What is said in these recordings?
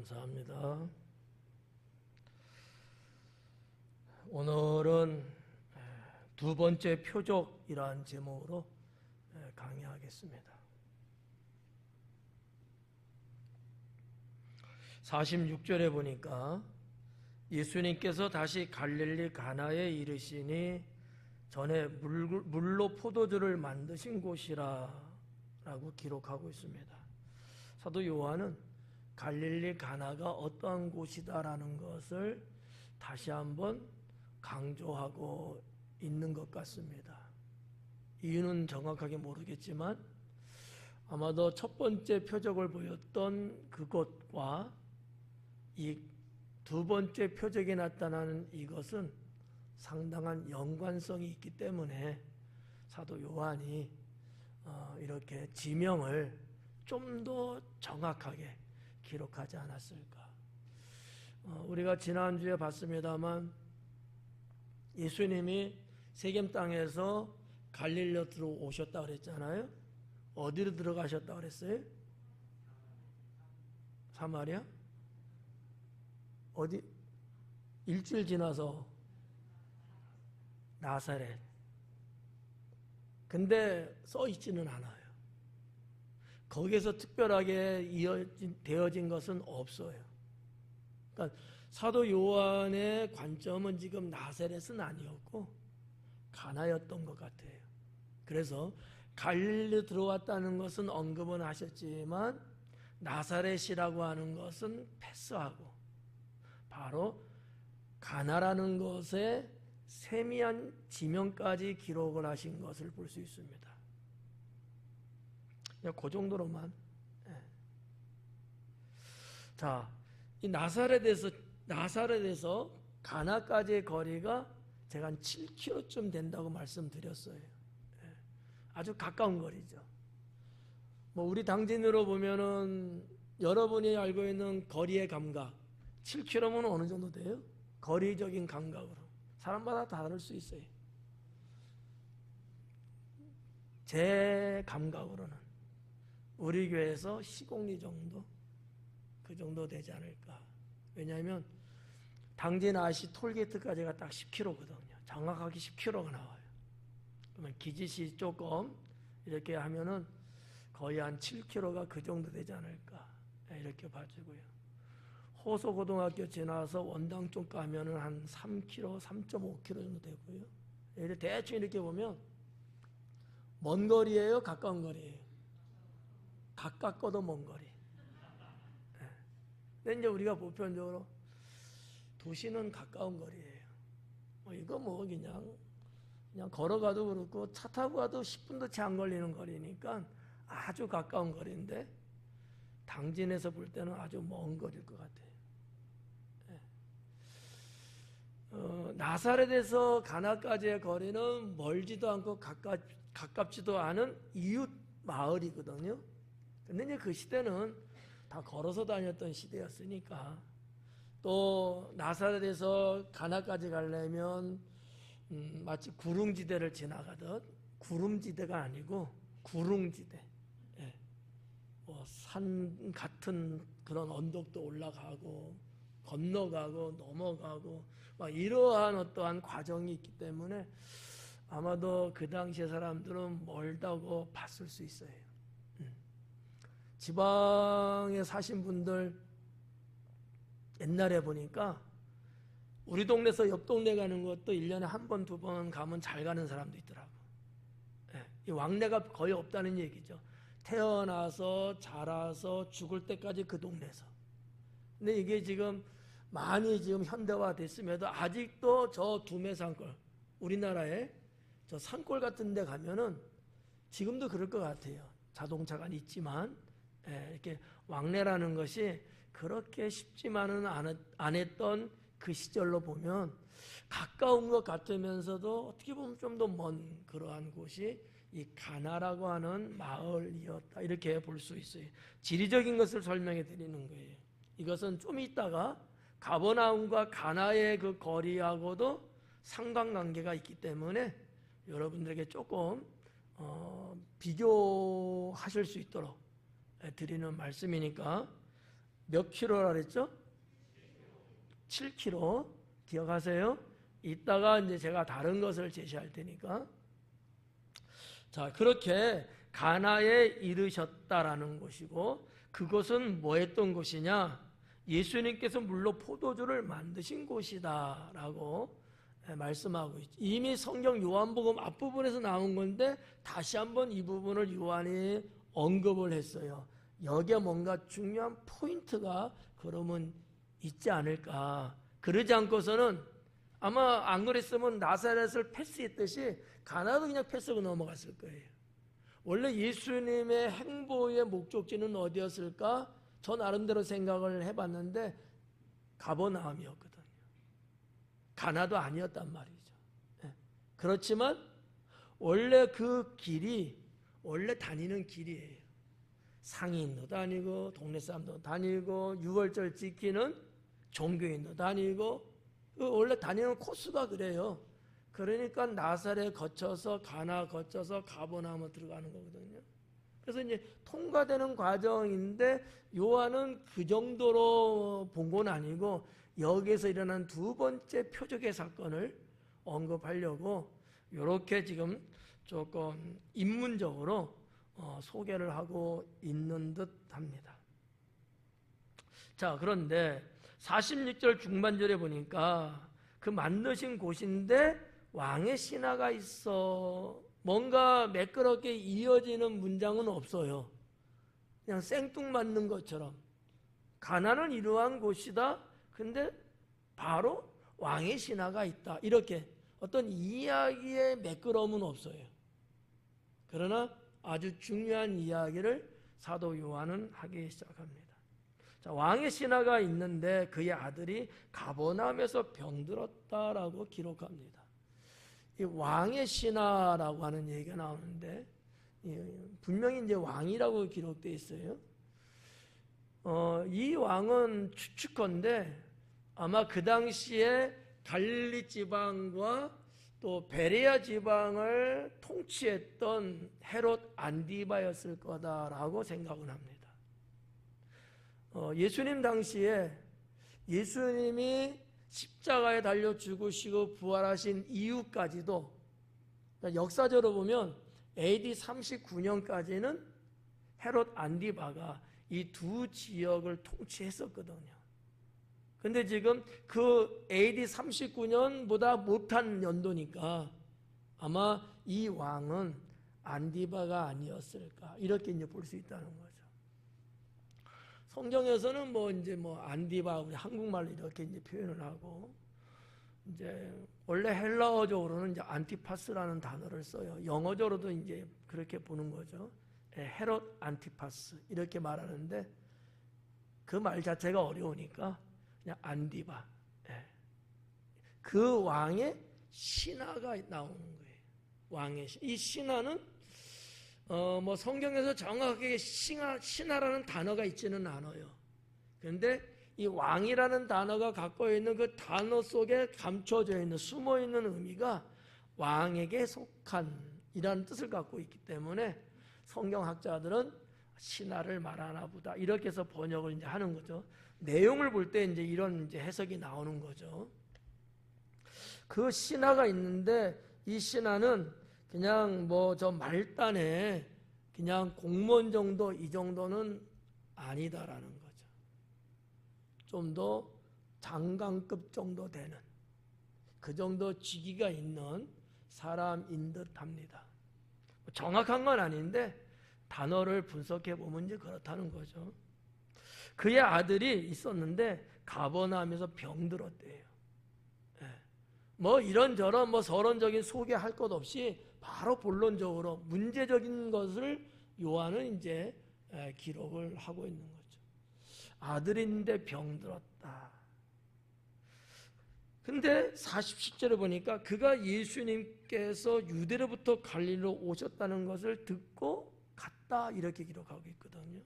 감사합니다. 오늘은 두 번째 표적이라는 제목으로 강의하겠습니다. 46절에 보니까 예수님께서 다시 갈릴리 가나에 이르시니 전에 물로 포도주를 만드신 곳이라 라고 기록하고 있습니다. 사도 요한은 갈릴리 가나가 어떠한 곳이다라는 것을 다시 한번 강조하고 있는 것 같습니다. 이유는 정확하게 모르겠지만 아마도 첫 번째 표적을 보였던 그곳과 이 두 번째 표적이 나타나는 이것은 상당한 연관성이 있기 때문에 사도 요한이 이렇게 지명을 좀 더 정확하게 기록하지 않았을까. 우리가 지난주에 봤습니다만 예수님이 세겜 땅에서 갈릴리로 들어오셨다 그랬잖아요. 어디로 들어가셨다 그랬어요? 사마리아? 어디? 일주일 지나서 나사렛. 근데 써 있지는 않아요. 거기에서 특별하게 되어진 것은 없어요. 그러니까 사도 요한의 관점은 지금 나사렛은 아니었고 가나였던 것 같아요. 그래서 갈릴리 들어왔다는 것은 언급은 하셨지만 나사렛이라고 하는 것은 패스하고 바로 가나라는 것에 세미한 지명까지 기록을 하신 것을 볼 수 있습니다. 그냥 그 정도로만. 자, 이 나사렛에서 가나까지의 거리가 제가 한 7km쯤 된다고 말씀드렸어요. 아주 가까운 거리죠. 뭐 우리 당진으로 보면은 여러분이 알고 있는 거리의 감각 7km면 어느 정도 돼요? 거리적인 감각으로 사람마다 다를 수 있어요. 제 감각으로는 우리 교회에서 시공리 정도 그 정도 되지 않을까. 왜냐하면 당진 아시 톨게이트까지가 딱 10km거든요. 정확하게 10km가 나와요. 그러면 기지시 조금 이렇게 하면은 거의 한 7km가 그 정도 되지 않을까 이렇게 봐주고요. 호소고등학교 지나서 원당 쪽 가면은 한 3km, 3.5km 정도 되고요. 이렇게 대충 이렇게 보면 먼 거리예요, 가까운 거리예요? 가깝고도 먼 거리. 근데 이제 우리가 보편적으로 도시는 가까운 거리예요. 이거 그냥 걸어가도 그렇고 차 타고 가도 10분도 채 안 걸리는 거리니까 아주 가까운 거리인데 당진에서 볼 때는 아주 먼 거리일 것 같아요. 나사렛에서 가나까지의 거리는 멀지도 않고 가깝지도 않은 이웃 마을이거든요. 근데 이제 그 시대는 다 걸어서 다녔던 시대였으니까 또 나사렛에서 가나까지 가려면 마치 구릉지대를 지나가듯 구름지대가 아니고 구릉지대, 산 같은 그런 언덕도 올라가고 건너가고 넘어가고 막 이러한 어떠한 과정이 있기 때문에 아마도 그 당시의 사람들은 멀다고 봤을 수 있어요. 지방에 사신 분들 옛날에 보니까 우리 동네에서 옆 동네 가는 것도 1년에 한 번, 두 번 가면 잘 가는 사람도 있더라고. 이 왕래가 거의 없다는 얘기죠. 태어나서 자라서 죽을 때까지 그 동네에서. 근데 이게 지금 많이 지금 현대화 됐음에도 아직도 저 두메산골, 우리나라에 저 산골 같은 데 가면은 지금도 그럴 것 같아요. 자동차가 있지만 이렇게 왕래라는 것이 그렇게 쉽지만은 안 했던 그 시절로 보면 가까운 것 같으면서도 어떻게 보면 좀 더 먼 그러한 곳이 이 가나라고 하는 마을이었다 이렇게 볼 수 있어요. 지리적인 것을 설명해 드리는 거예요. 이것은 좀 이따가 가버나움과 가나의 그 거리하고도 상관관계가 있기 때문에 여러분들에게 조금 비교하실 수 있도록 드리는 말씀이니까 몇 킬로라 그랬죠? 7kg. 기억하세요? 이따가 이제 제가 다른 것을 제시할 테니까. 자, 그렇게 가나에 이르셨다라는 것이고, 그것은 뭐 했던 곳이냐? 예수님께서 물로 포도주를 만드신 곳이다라고 말씀하고 있죠. 이미 성경 요한복음 앞부분에서 나온 건데 다시 한번 이 부분을 요한이 언급을 했어요. 여기에 뭔가 중요한 포인트가 그러면 있지 않을까. 그러지 않고서는 아마 안 그랬으면 나사렛을 패스했듯이 가나도 그냥 패스하고 넘어갔을 거예요. 원래 예수님의 행보의 목적지는 어디였을까? 저 나름대로 생각을 해봤는데 가버나움이었거든요. 가나도 아니었단 말이죠. 그렇지만 원래 그 길이 원래 다니는 길이에요. 상인도 다니고 동네 사람도 다니고 유월절 지키는 종교인도 다니고 원래 다니는 코스가 그래요. 그러니까 나사렛 거쳐서 가나 거쳐서 가버나움으로 들어가는 거거든요. 그래서 이제 통과되는 과정인데 요한은 그 정도로 본 건 아니고 여기에서 일어난 두 번째 표적의 사건을 언급하려고 이렇게 지금 조금 인문적으로 소개를 하고 있는 듯 합니다. 자, 그런데 46절 중반절에 보니까 그 만드신 곳인데 왕의 신하가 있어. 뭔가 매끄럽게 이어지는 문장은 없어요. 그냥 생뚱맞는 것처럼 가나는 이러한 곳이다. 근데 바로 왕의 신하가 있다. 이렇게 어떤 이야기의 매끄러움은 없어요. 그러나 아주 중요한 이야기를 사도 요한은 하기 시작합니다. 자, 왕의 신하가 있는데 그의 아들이 가버나움에서 병들었다라고 기록합니다. 이 왕의 신하라고 하는 얘기가 나오는데 분명히 이제 왕이라고 기록되어 있어요. 이 왕은 추측컨대 아마 그 당시에 갈릴리 지방과 또 베레아 지방을 통치했던 헤롯 안디바였을 거다라고 생각을 합니다. 예수님 당시에 예수님이 십자가에 달려 죽으시고 부활하신 이후까지도 역사적으로 보면 AD 39년까지는 헤롯 안디바가 이 두 지역을 통치했었거든요. 근데 지금 그 AD 39년보다 못한 연도니까 아마 이 왕은 안디바가 아니었을까 이렇게 이제 볼 수 있다는 거죠. 성경에서는 안디바 우리 한국말로 이렇게 이제 표현을 하고 이제 원래 헬라어적으로는 이제 안티파스라는 단어를 써요. 영어적으로도 이제 그렇게 보는 거죠. 헤롯 안티파스 이렇게 말하는데 그 말 자체가 어려우니까 그냥 안디바. 그 왕의 신하가 나오는 거예요. 왕의 이 신하는 성경에서 정확하게 신하라는 단어가 있지는 않아요. 그런데 이 왕이라는 단어가 갖고 있는 그 단어 속에 감춰져 있는 숨어 있는 의미가 왕에게 속한 이라는 뜻을 갖고 있기 때문에 성경학자들은 신하를 말하나 보다 이렇게 해서 번역을 이제 하는 거죠. 내용을 볼 때 이제 이런 이제 해석이 나오는 거죠. 그 신하가 있는데 이 신하는 그냥 저 말단에 그냥 공무원 정도 이 정도는 아니다라는 거죠. 좀 더 장관급 정도 되는 그 정도 직위가 있는 사람인 듯 합니다. 정확한 건 아닌데 단어를 분석해 보면 이제 그렇다는 거죠. 그의 아들이 있었는데 가버나움에서 병들었대요. 이런저런 서론적인 소개할 것 없이 바로 본론적으로 문제적인 것을 요한은 이제 기록을 하고 있는 거죠. 아들인데 병들었다. 근데 47절에 보니까 그가 예수님께서 유대로부터 갈릴리로 오셨다는 것을 듣고 갔다 이렇게 기록하고 있거든요.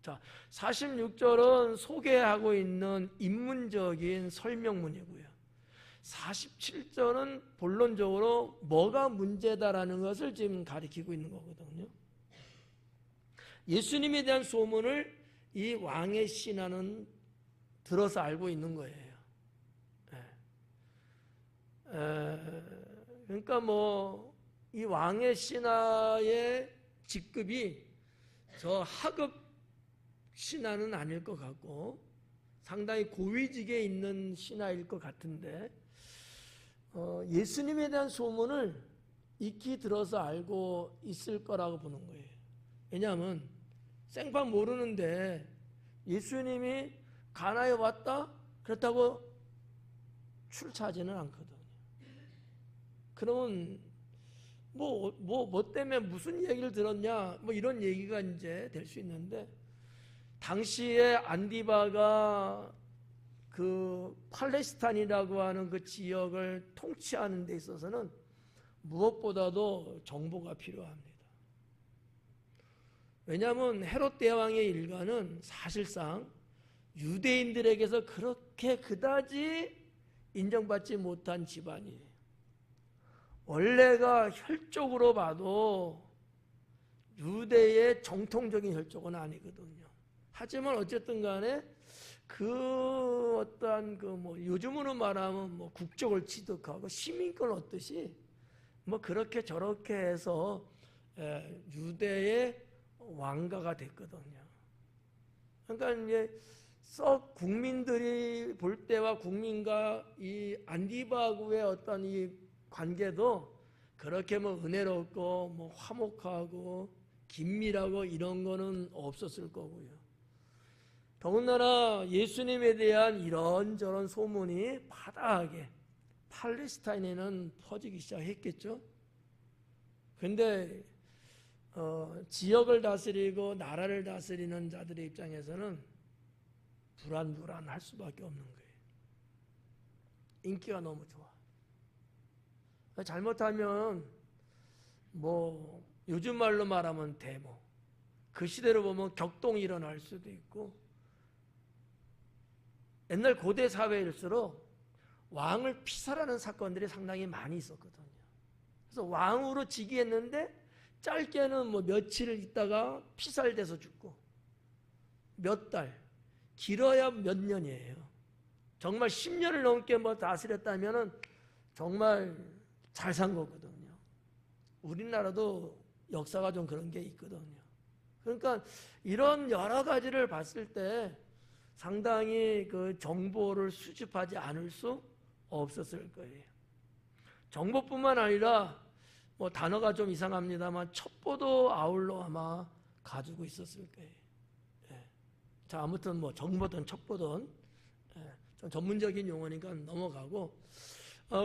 자, 46절은 소개하고 있는 인문적인 설명문이고요. 47절은 본론적으로 뭐가 문제다라는 것을 지금 가리키고 있는 거거든요. 예수님에 대한 소문을 이 왕의 신하는 들어서 알고 있는 거예요. 그러니까 뭐 이 왕의 신하의 직급이 저 하급 신하는 아닐 것 같고 상당히 고위직에 있는 신하일 것 같은데 예수님에 대한 소문을 익히 들어서 알고 있을 거라고 보는 거예요. 왜냐하면 생판 모르는데 예수님이 가나에 왔다? 그렇다고 출차하지는 않거든요. 그러면 뭐 때문에 무슨 얘기를 들었냐? 뭐 이런 얘기가 이제 될 수 있는데 당시에 안디바가 그 팔레스타인이라고 하는 그 지역을 통치하는 데 있어서는 무엇보다도 정보가 필요합니다. 왜냐하면 헤롯 대왕의 일가는 사실상 유대인들에게서 그렇게 그다지 인정받지 못한 집안이에요. 원래가 혈족으로 봐도 유대의 정통적인 혈족은 아니거든요. 하지만 어쨌든 간에 그 어떠한 그 뭐 요즘으로 말하면 뭐 국적을 취득하고 시민권 얻듯이 뭐 그렇게 저렇게 해서 유대의 왕가가 됐거든요. 그러니까 이제 썩 국민들이 볼 때와 국민과 이 안디바구의 어떤 이 관계도 그렇게 뭐 은혜롭고 뭐 화목하고 긴밀하고 이런 거는 없었을 거고요. 더군다나 예수님에 대한 이런저런 소문이 파다하게 팔레스타인에는 퍼지기 시작했겠죠. 근데 지역을 다스리고 나라를 다스리는 자들의 입장에서는 불안할 수밖에 없는 거예요. 인기가 너무 좋아. 잘못하면 뭐 요즘 말로 말하면 데모, 그 시대로 보면 격동이 일어날 수도 있고, 옛날 고대 사회일수록 왕을 피살하는 사건들이 상당히 많이 있었거든요. 그래서 왕으로 즉위했는데 짧게는 뭐 며칠 있다가 피살돼서 죽고, 몇 달, 길어야 몇 년이에요. 정말 10년을 넘게 뭐 다스렸다면은 정말 잘 산 거거든요. 우리나라도 역사가 좀 그런 게 있거든요. 그러니까 이런 여러 가지를 봤을 때 상당히 그 정보를 수집하지 않을 수 없었을 거예요. 정보뿐만 아니라 뭐 단어가 좀 이상합니다만 첩보도 아울러 아마 가지고 있었을 거예요. 자, 아무튼 뭐 정보든 첩보든 좀 전문적인 용어니까 넘어가고,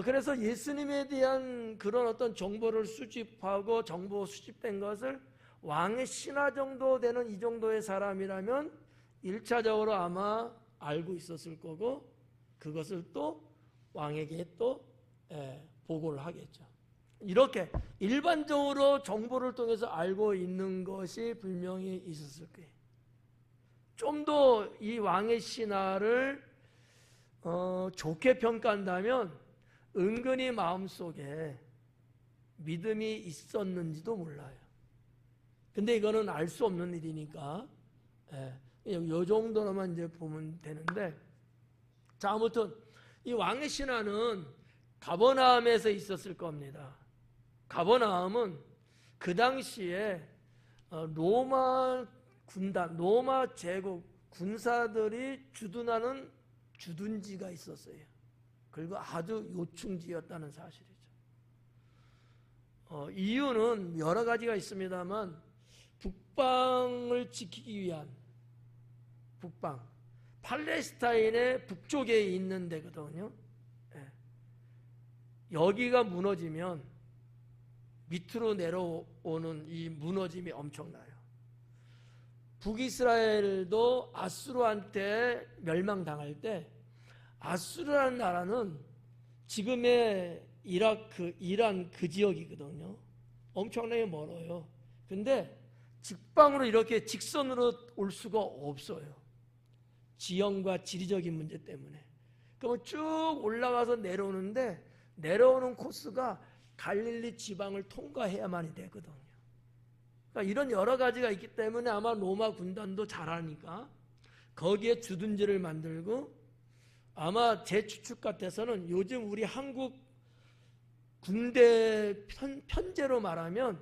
그래서 예수님에 대한 그런 어떤 정보를 수집하고 정보 수집된 것을 왕의 신하 정도 되는 이 정도의 사람이라면 1차적으로 아마 알고 있었을 거고, 그것을 또 왕에게 또 보고를 하겠죠. 이렇게 일반적으로 정보를 통해서 알고 있는 것이 분명히 있었을 거예요. 좀 더 이 왕의 신하를 좋게 평가한다면 은근히 마음속에 믿음이 있었는지도 몰라요. 근데 이거는 알 수 없는 일이니까 이 정도로만 이제 보면 되는데, 자, 아무튼 이 왕의 신하는 가버나움에서 있었을 겁니다. 가버나움은 그 당시에 로마 군단, 로마 제국 군사들이 주둔하는 주둔지가 있었어요. 그리고 아주 요충지였다는 사실이죠. 이유는 여러 가지가 있습니다만 북방을 지키기 위한, 북방, 팔레스타인의 북쪽에 있는 데거든요. 여기가 무너지면 밑으로 내려오는 이 무너짐이 엄청나요. 북이스라엘도 아수르한테 멸망당할 때 아수르라는 나라는 지금의 이라크, 이란 그 지역이거든요. 엄청나게 멀어요. 근데 직방으로 이렇게 직선으로 올 수가 없어요. 지형과 지리적인 문제 때문에. 그러면 쭉 올라가서 내려오는데 내려오는 코스가 갈릴리 지방을 통과해야만이 되거든요. 그러니까 이런 여러 가지가 있기 때문에 아마 로마 군단도 잘하니까 거기에 주둔지를 만들고, 아마 제 추측 같아서는 요즘 우리 한국 군대 편제로 말하면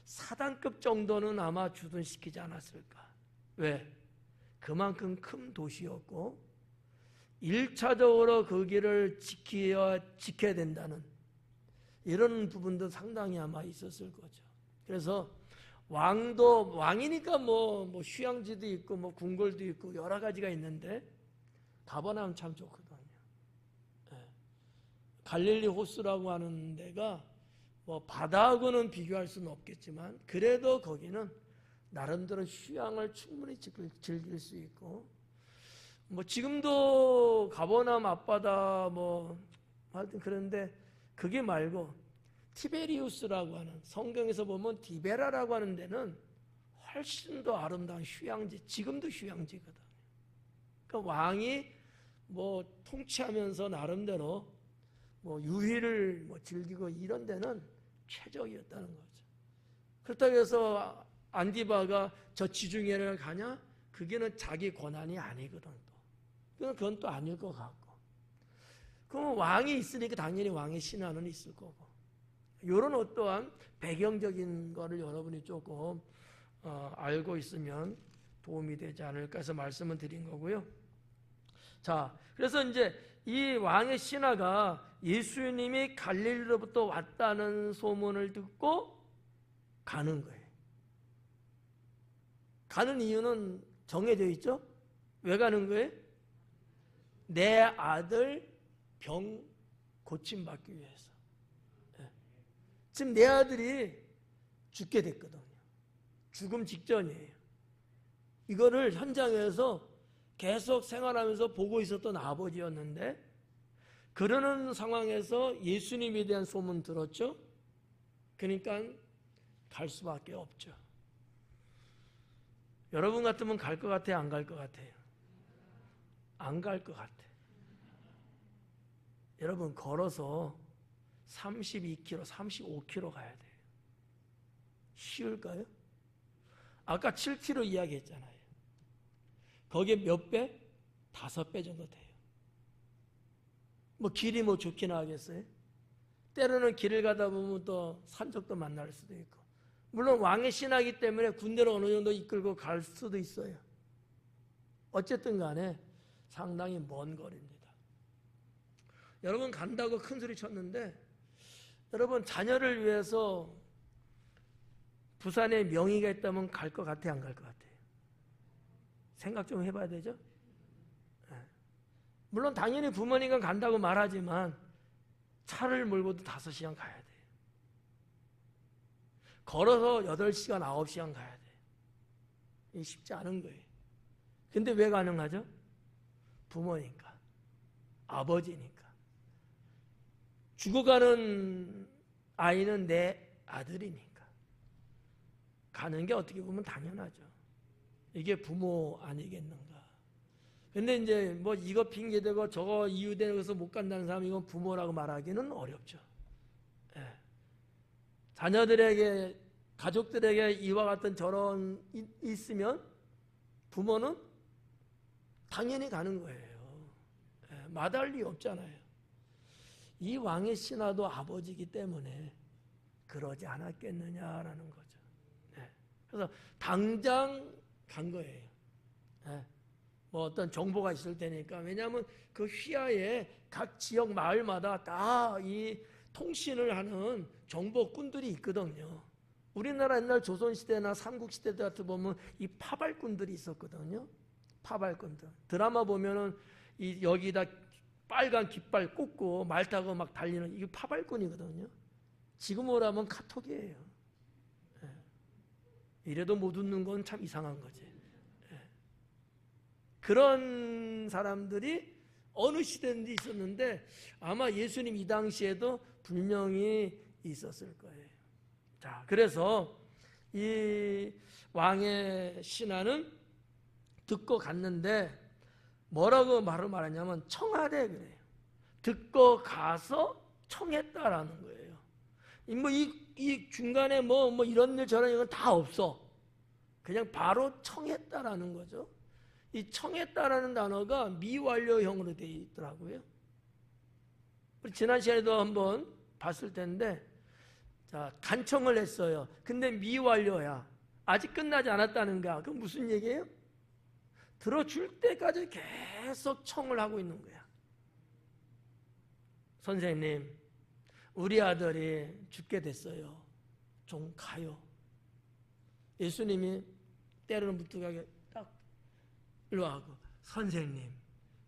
사단급 정도는 아마 주둔시키지 않았을까. 왜? 그만큼 큰 도시였고 1차적으로 거기를 지켜야 된다는 이런 부분도 상당히 아마 있었을 거죠. 그래서 왕이니까 뭐 휴양지도 있고 뭐 궁궐도 있고 여러 가지가 있는데 가버나움 참 좋거든요. 갈릴리 호수라고 하는 데가 뭐 바다하고는 비교할 수는 없겠지만 그래도 거기는 나름대로 휴양을 충분히 즐길 수 있고, 뭐 지금도 가버나움 앞바다 뭐 하여튼 그런데 그게 말고 티베리우스라고 하는, 성경에서 보면 디베라라고 하는 데는 훨씬 더 아름다운 휴양지, 지금도 휴양지거든요. 그러니까 왕이 뭐 통치하면서 나름대로 뭐 유희를 뭐 즐기고 이런 데는 최적이었다는 거죠. 그렇다고 해서 안디바가 저 지중해를 가냐? 그게는 자기 권한이 아니거든. 또 그건 또 아닐 것 같고. 그럼 왕이 있으니까 당연히 왕의 신하는 있을 거고. 이런 어떠한 배경적인 거를 여러분이 조금 알고 있으면 도움이 되지 않을까 해서 말씀을 드린 거고요. 자, 그래서 이제 이 왕의 신하가 예수님이 갈릴리로부터 왔다는 소문을 듣고 가는 거예요. 가는 이유는 정해져 있죠? 왜 가는 거예요? 내 아들 병 고침받기 위해서. 지금 내 아들이 죽게 됐거든요. 죽음 직전이에요. 이거를 현장에서 계속 생활하면서 보고 있었던 아버지였는데, 그러는 상황에서 예수님에 대한 소문 들었죠? 그러니까 갈 수밖에 없죠. 여러분 같으면 갈 것 같아요? 안 갈 것 같아요? 안 갈 것 같아요. 여러분 걸어서 32km, 35km 가야 돼요. 쉬울까요? 아까 7km 이야기했잖아요. 거기에 몇 배? 5배 정도 돼요. 뭐 길이 뭐 좋긴 하겠어요? 때로는 길을 가다 보면 또 산적도 만날 수도 있고, 물론 왕의 신하기 때문에 군대를 어느 정도 이끌고 갈 수도 있어요. 어쨌든 간에 상당히 먼 거리입니다. 여러분 간다고 큰 소리 쳤는데, 여러분 자녀를 위해서 부산에 명의가 있다면 갈 것 같아요? 안 갈 것 같아요? 생각 좀 해봐야 되죠? 물론 당연히 부모님과 간다고 말하지만 차를 몰고도 5시간 가야 돼요. 걸어서 8시간, 9시간 가야 돼요. 이게 쉽지 않은 거예요. 근데 왜 가능하죠? 부모니까, 아버지니까. 죽어가는 아이는 내 아들이니까 가는 게 어떻게 보면 당연하죠. 이게 부모 아니겠는가. 근데 이제 뭐 이거 핑계대고 저거 이유대서 못 간다는 사람, 이건 부모라고 말하기는 어렵죠. 예. 자녀들에게, 가족들에게 이와 같은 저런 있으면 부모는 당연히 가는 거예요. 예. 마다할 리 없잖아요. 이 왕의 신하도 아버지이기 때문에 그러지 않았겠느냐라는 거죠. 예. 그래서 당장 간 거예요. 예. 뭐 어떤 정보가 있을 테니까. 왜냐하면 그 휘하에 각 지역 마을마다 다 이 통신을 하는 정보꾼들이 있거든요. 우리나라 옛날 조선시대나 삼국시대 같은 보면 이 파발꾼들이 있었거든요. 파발꾼들. 드라마 보면은 이 여기다 빨간 깃발 꽂고 말 타고 막 달리는 이게 파발꾼이거든요. 지금으로 하면 카톡이에요. 예. 이래도 못 웃는 건 참 이상한 거지. 그런 사람들이 어느 시대인지 있었는데 아마 예수님 이 당시에도 분명히 있었을 거예요. 자, 그래서 이 왕의 신하는 듣고 갔는데 뭐라고 말하냐면 청하대 그래요. 듣고 가서 청했다라는 거예요. 이 중간에 뭐 이런 일 저런 일은 다 없어. 그냥 바로 청했다라는 거죠. 이 청했다라는 단어가 미완료형으로 되어 있더라고요. 우리 지난 시간에도 한번 봤을 텐데, 자, 간청을 했어요. 근데 미완료야. 아직 끝나지 않았다는 거야. 그럼 무슨 얘기예요? 들어줄 때까지 계속 청을 하고 있는 거야. 선생님, 우리 아들이 죽게 됐어요. 좀 가요. 예수님이 때로는 무뚝하게 딱 일로 하고, 선생님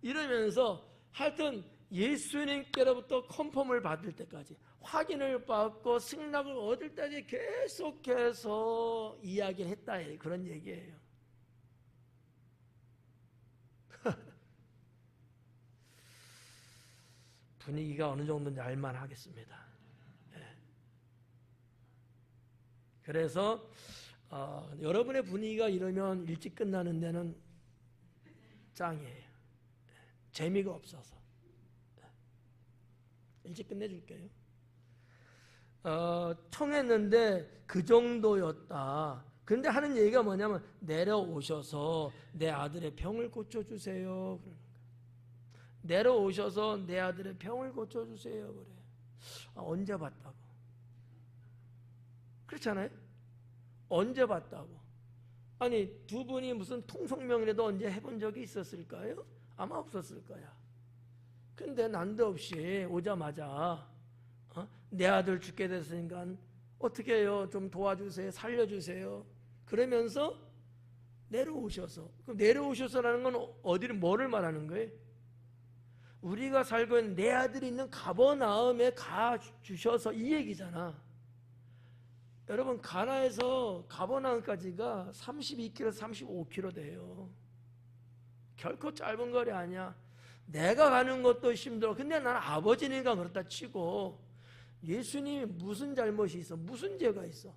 이러면서 하여튼 예수님께로부터 컨펌을 받을 때까지, 확인을 받고 승낙을 얻을 때까지 계속해서 이야기를 했다, 그런 얘기예요. 분위기가 어느 정도인지 알만 하겠습니다. 그래서 여러분의 분위기가 이러면 일찍 끝나는 데는 짱이에요. 재미가 없어서. 일찍 끝내줄게요. 청했는데 그 정도였다. 근데 하는 얘기가 뭐냐면, 내려오셔서 내 아들의 병을 고쳐주세요. 내려오셔서 내 아들의 병을 고쳐주세요. 그래. 언제 봤다고? 그렇잖아요? 언제 봤다고? 아니, 두 분이 무슨 통성명이라도 언제 해본 적이 있었을까요? 아마 없었을 거야. 근데 난데없이 오자마자 내 아들 죽게 됐으니까 어떻게 해요? 좀 도와주세요. 살려주세요. 그러면서 내려오셔서. 그럼 내려오셔서라는 건 어디를, 뭐를 말하는 거예요? 우리가 살고 있는 내 아들이 있는 가버나움에 가주셔서, 이 얘기잖아. 여러분, 가나에서 가버나움까지가 32km, 35km 돼요. 결코 짧은 거리 아니야. 내가 가는 것도 힘들어. 근데 나는 아버지니까 그렇다 치고, 예수님이 무슨 잘못이 있어? 무슨 죄가 있어?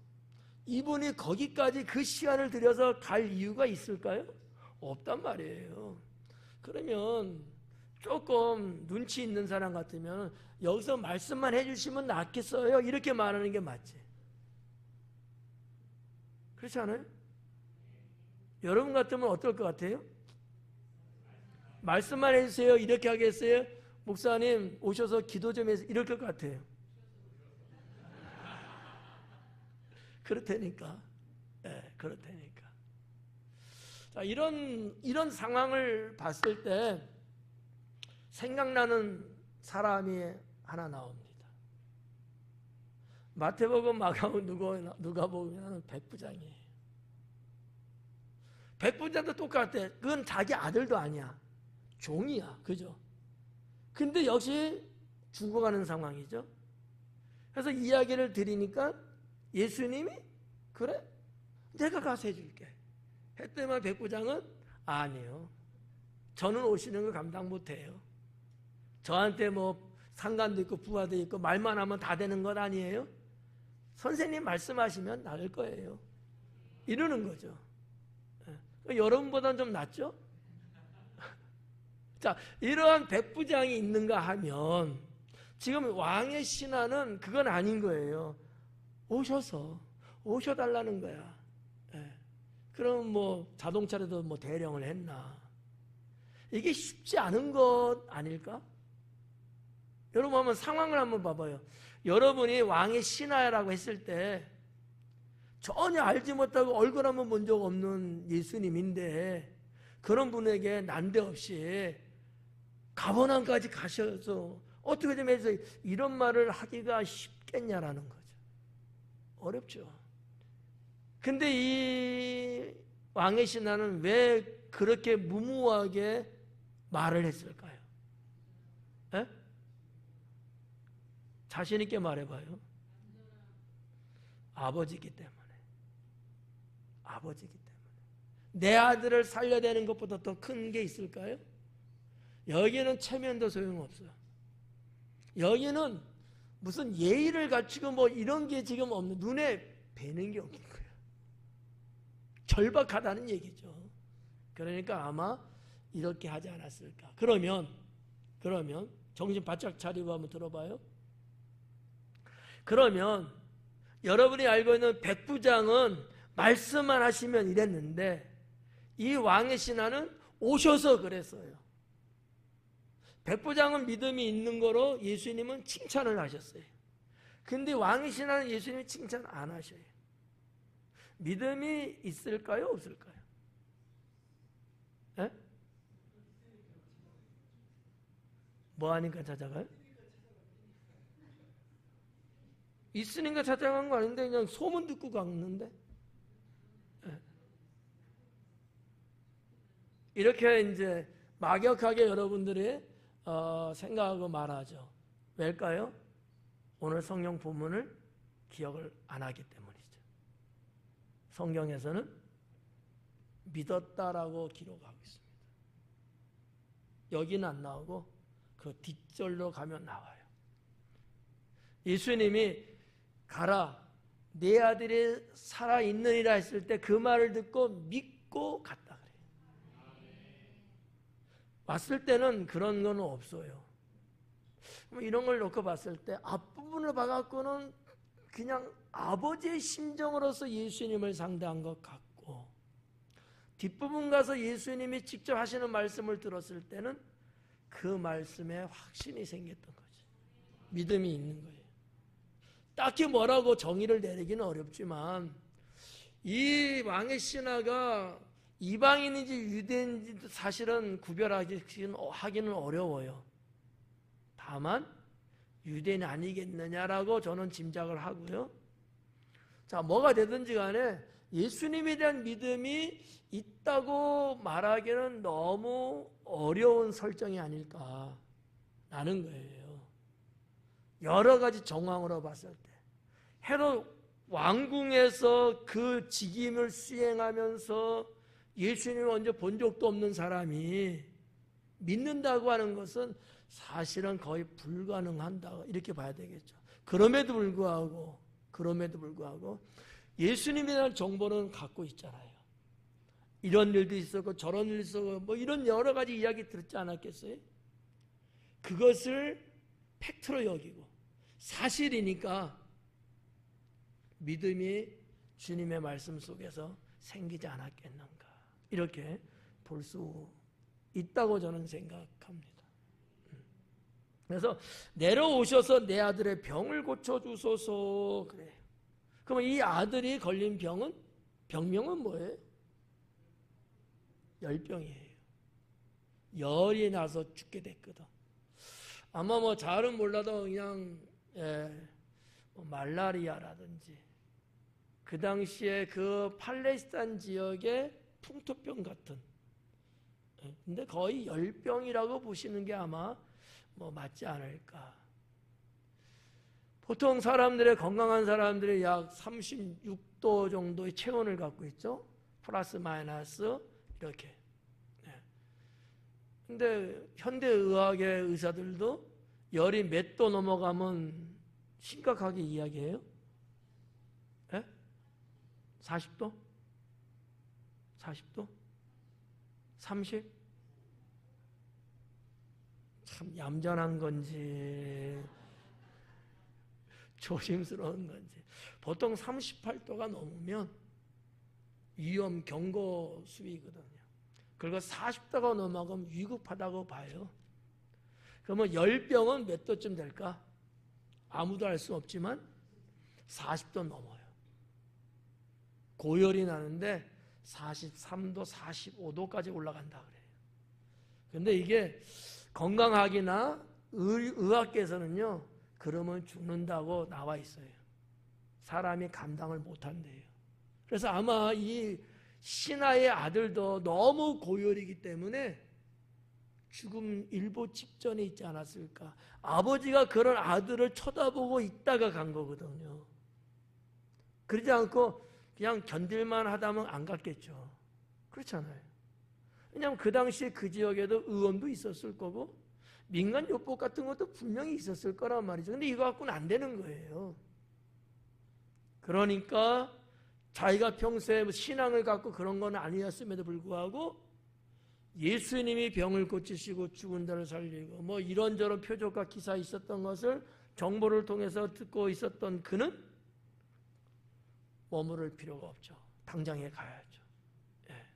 이분이 거기까지 그 시간을 들여서 갈 이유가 있을까요? 없단 말이에요. 그러면 조금 눈치 있는 사람 같으면 여기서 말씀만 해주시면 낫겠어요? 이렇게 말하는 게 맞지. 그렇지 않아요? 여러분 같으면 어떨 것 같아요? 말씀만 해주세요. 이렇게 하겠어요? 목사님 오셔서 기도 좀 해서, 이럴 것 같아요. 그렇다니까. 네, 그렇다니까. 자, 이런 상황을 봤을 때 생각나는 사람이 하나 나옵니다. 마태복음, 마가복음, 누가복음은 백부장이에요. 백부장도 똑같아. 그건 자기 아들도 아니야. 종이야. 그죠? 근데 역시 죽어가는 상황이죠. 그래서 이야기를 드리니까 예수님이, 그래? 내가 가서 해줄게. 했더니 백부장은, 아니요. 저는 오시는 거 감당 못해요. 저한테 뭐 상관도 있고 부하도 있고 말만 하면 다 되는 것 아니에요? 선생님 말씀하시면 나을 거예요. 이러는 거죠. 여러분보다는 좀 낫죠? 자, 이러한 백부장이 있는가 하면, 지금 왕의 신하는 그건 아닌 거예요. 오셔달라는 거야. 그럼 뭐 자동차라도 뭐 대령을 했나? 이게 쉽지 않은 것 아닐까? 여러분 한번 상황을 한번 봐봐요. 여러분이 왕의 신하라고 했을 때 전혀 알지 못하고 얼굴 한번 본 적 없는 예수님인데, 그런 분에게 난데없이 가버나움까지 가셔서 어떻게 좀 해서 이런 말을 하기가 쉽겠냐라는 거죠. 어렵죠. 근데 이 왕의 신하는 왜 그렇게 무모하게 말을 했을까요? 에? 자신 있게 말해봐요. 아버지기 때문에. 아버지기 때문에. 내 아들을 살려야 되는 것보다 더 큰 게 있을까요? 여기는 체면도 소용없어요. 여기는 무슨 예의를 갖추고 뭐 이런 게 지금 없는, 눈에 뵈는 게 없는 거예요. 절박하다는 얘기죠. 그러니까 아마 이렇게 하지 않았을까. 그러면 정신 바짝 차리고 한번 들어봐요. 그러면 여러분이 알고 있는 백부장은 말씀만 하시면 이랬는데, 이 왕의 신하는 오셔서 그랬어요. 백부장은 믿음이 있는 거로 예수님은 칭찬을 하셨어요. 근데 왕이시라는 예수님이 칭찬 안 하셔요. 믿음이 있을까요? 없을까요? 에? 뭐 하니까 찾아가요? 있으니까 찾아간 거 아닌데 그냥 소문 듣고 갔는데. 에. 이렇게 이제 막역하게 여러분들이 생각하고 말하죠. 왜일까요? 오늘 성경 본문을 기억을 안 하기 때문이죠. 성경에서는 믿었다라고 기록하고 있습니다. 여기는 안 나오고 그 뒷절로 가면 나와요. 예수님이 가라, 내 아들이 살아있느니라 했을 때 그 말을 듣고 믿고 갔다 그래요. 왔을 때는 그런 건 없어요. 이런 걸 놓고 봤을 때 앞부분을 봐갖고는 그냥 아버지의 심정으로서 예수님을 상대한 것 같고, 뒷부분 가서 예수님이 직접 하시는 말씀을 들었을 때는 그 말씀에 확신이 생겼던 거죠. 믿음이 있는 거예요. 딱히 뭐라고 정의를 내리기는 어렵지만 이 왕의 신하가 이방인인지 유대인인지 사실은 구별하기는 어려워요. 다만 유대인이 아니겠느냐라고 저는 짐작을 하고요. 자, 뭐가 되든지 간에 예수님에 대한 믿음이 있다고 말하기는 너무 어려운 설정이 아닐까 라는 거예요. 여러 가지 정황으로 봤을 때 헤롯 왕궁에서 그 직임을 수행하면서 예수님을 먼저 본 적도 없는 사람이 믿는다고 하는 것은 사실은 거의 불가능한다 이렇게 봐야 되겠죠. 그럼에도 불구하고 예수님에 대한 정보는 갖고 있잖아요. 이런 일도 있었고 저런 일도 있었고 뭐 이런 여러 가지 이야기 들었지 않았겠어요? 그것을 팩트로 여기고 사실이니까 믿음이 주님의 말씀 속에서 생기지 않았겠는가 이렇게 볼 수 있다고 저는 생각합니다. 그래서 내려오셔서 내 아들의 병을 고쳐주소서 그래요. 그러면 이 아들이 걸린 병명은 뭐예요? 열병이에요. 열이 나서 죽게 됐거든. 아마 뭐 잘은 몰라도 그냥 말라리아라든지 그 당시에 그 팔레스타인 지역의 풍토병 같은, 근데 거의 열병이라고 보시는 게 아마 뭐 맞지 않을까. 보통 사람들의 건강한 사람들이 약 36도 정도의 체온을 갖고 있죠. 플러스 마이너스 이렇게. 근데 현대의학의 의사들도 열이 몇 도 넘어가면 심각하게 이야기해요. 40도? 40도? 30? 참 얌전한 건지 조심스러운 건지 보통 38도가 넘으면 위험 경고 수위거든요. 그리고 40도가 넘어가면 위급하다고 봐요. 그러면 열병은 몇 도쯤 될까? 아무도 알 수 없지만 40도 넘어요. 고열이 나는데 43도, 45도까지 올라간다 그래요. 근데 이게 건강학이나 의학계에서는요, 그러면 죽는다고 나와 있어요. 사람이 감당을 못한대요. 그래서 아마 이 신하의 아들도 너무 고열이기 때문에 죽음 일보 직전에 있지 않았을까. 아버지가 그런 아들을 쳐다보고 있다가 간 거거든요. 그러지 않고 그냥 견딜만 하다면 안 갔겠죠. 그렇잖아요. 왜냐하면 그 당시에 그 지역에도 의원도 있었을 거고 민간 요법 같은 것도 분명히 있었을 거란 말이죠. 근데 이거 갖고는 안 되는 거예요. 그러니까 자기가 평소에 신앙을 갖고 그런 건 아니었음에도 불구하고 예수님이 병을 고치시고 죽은 자를 살리고 뭐 이런저런 표적과 기사 있었던 것을 정보를 통해서 듣고 있었던 그는 머무를 필요가 없죠. 당장에 가야죠. 예.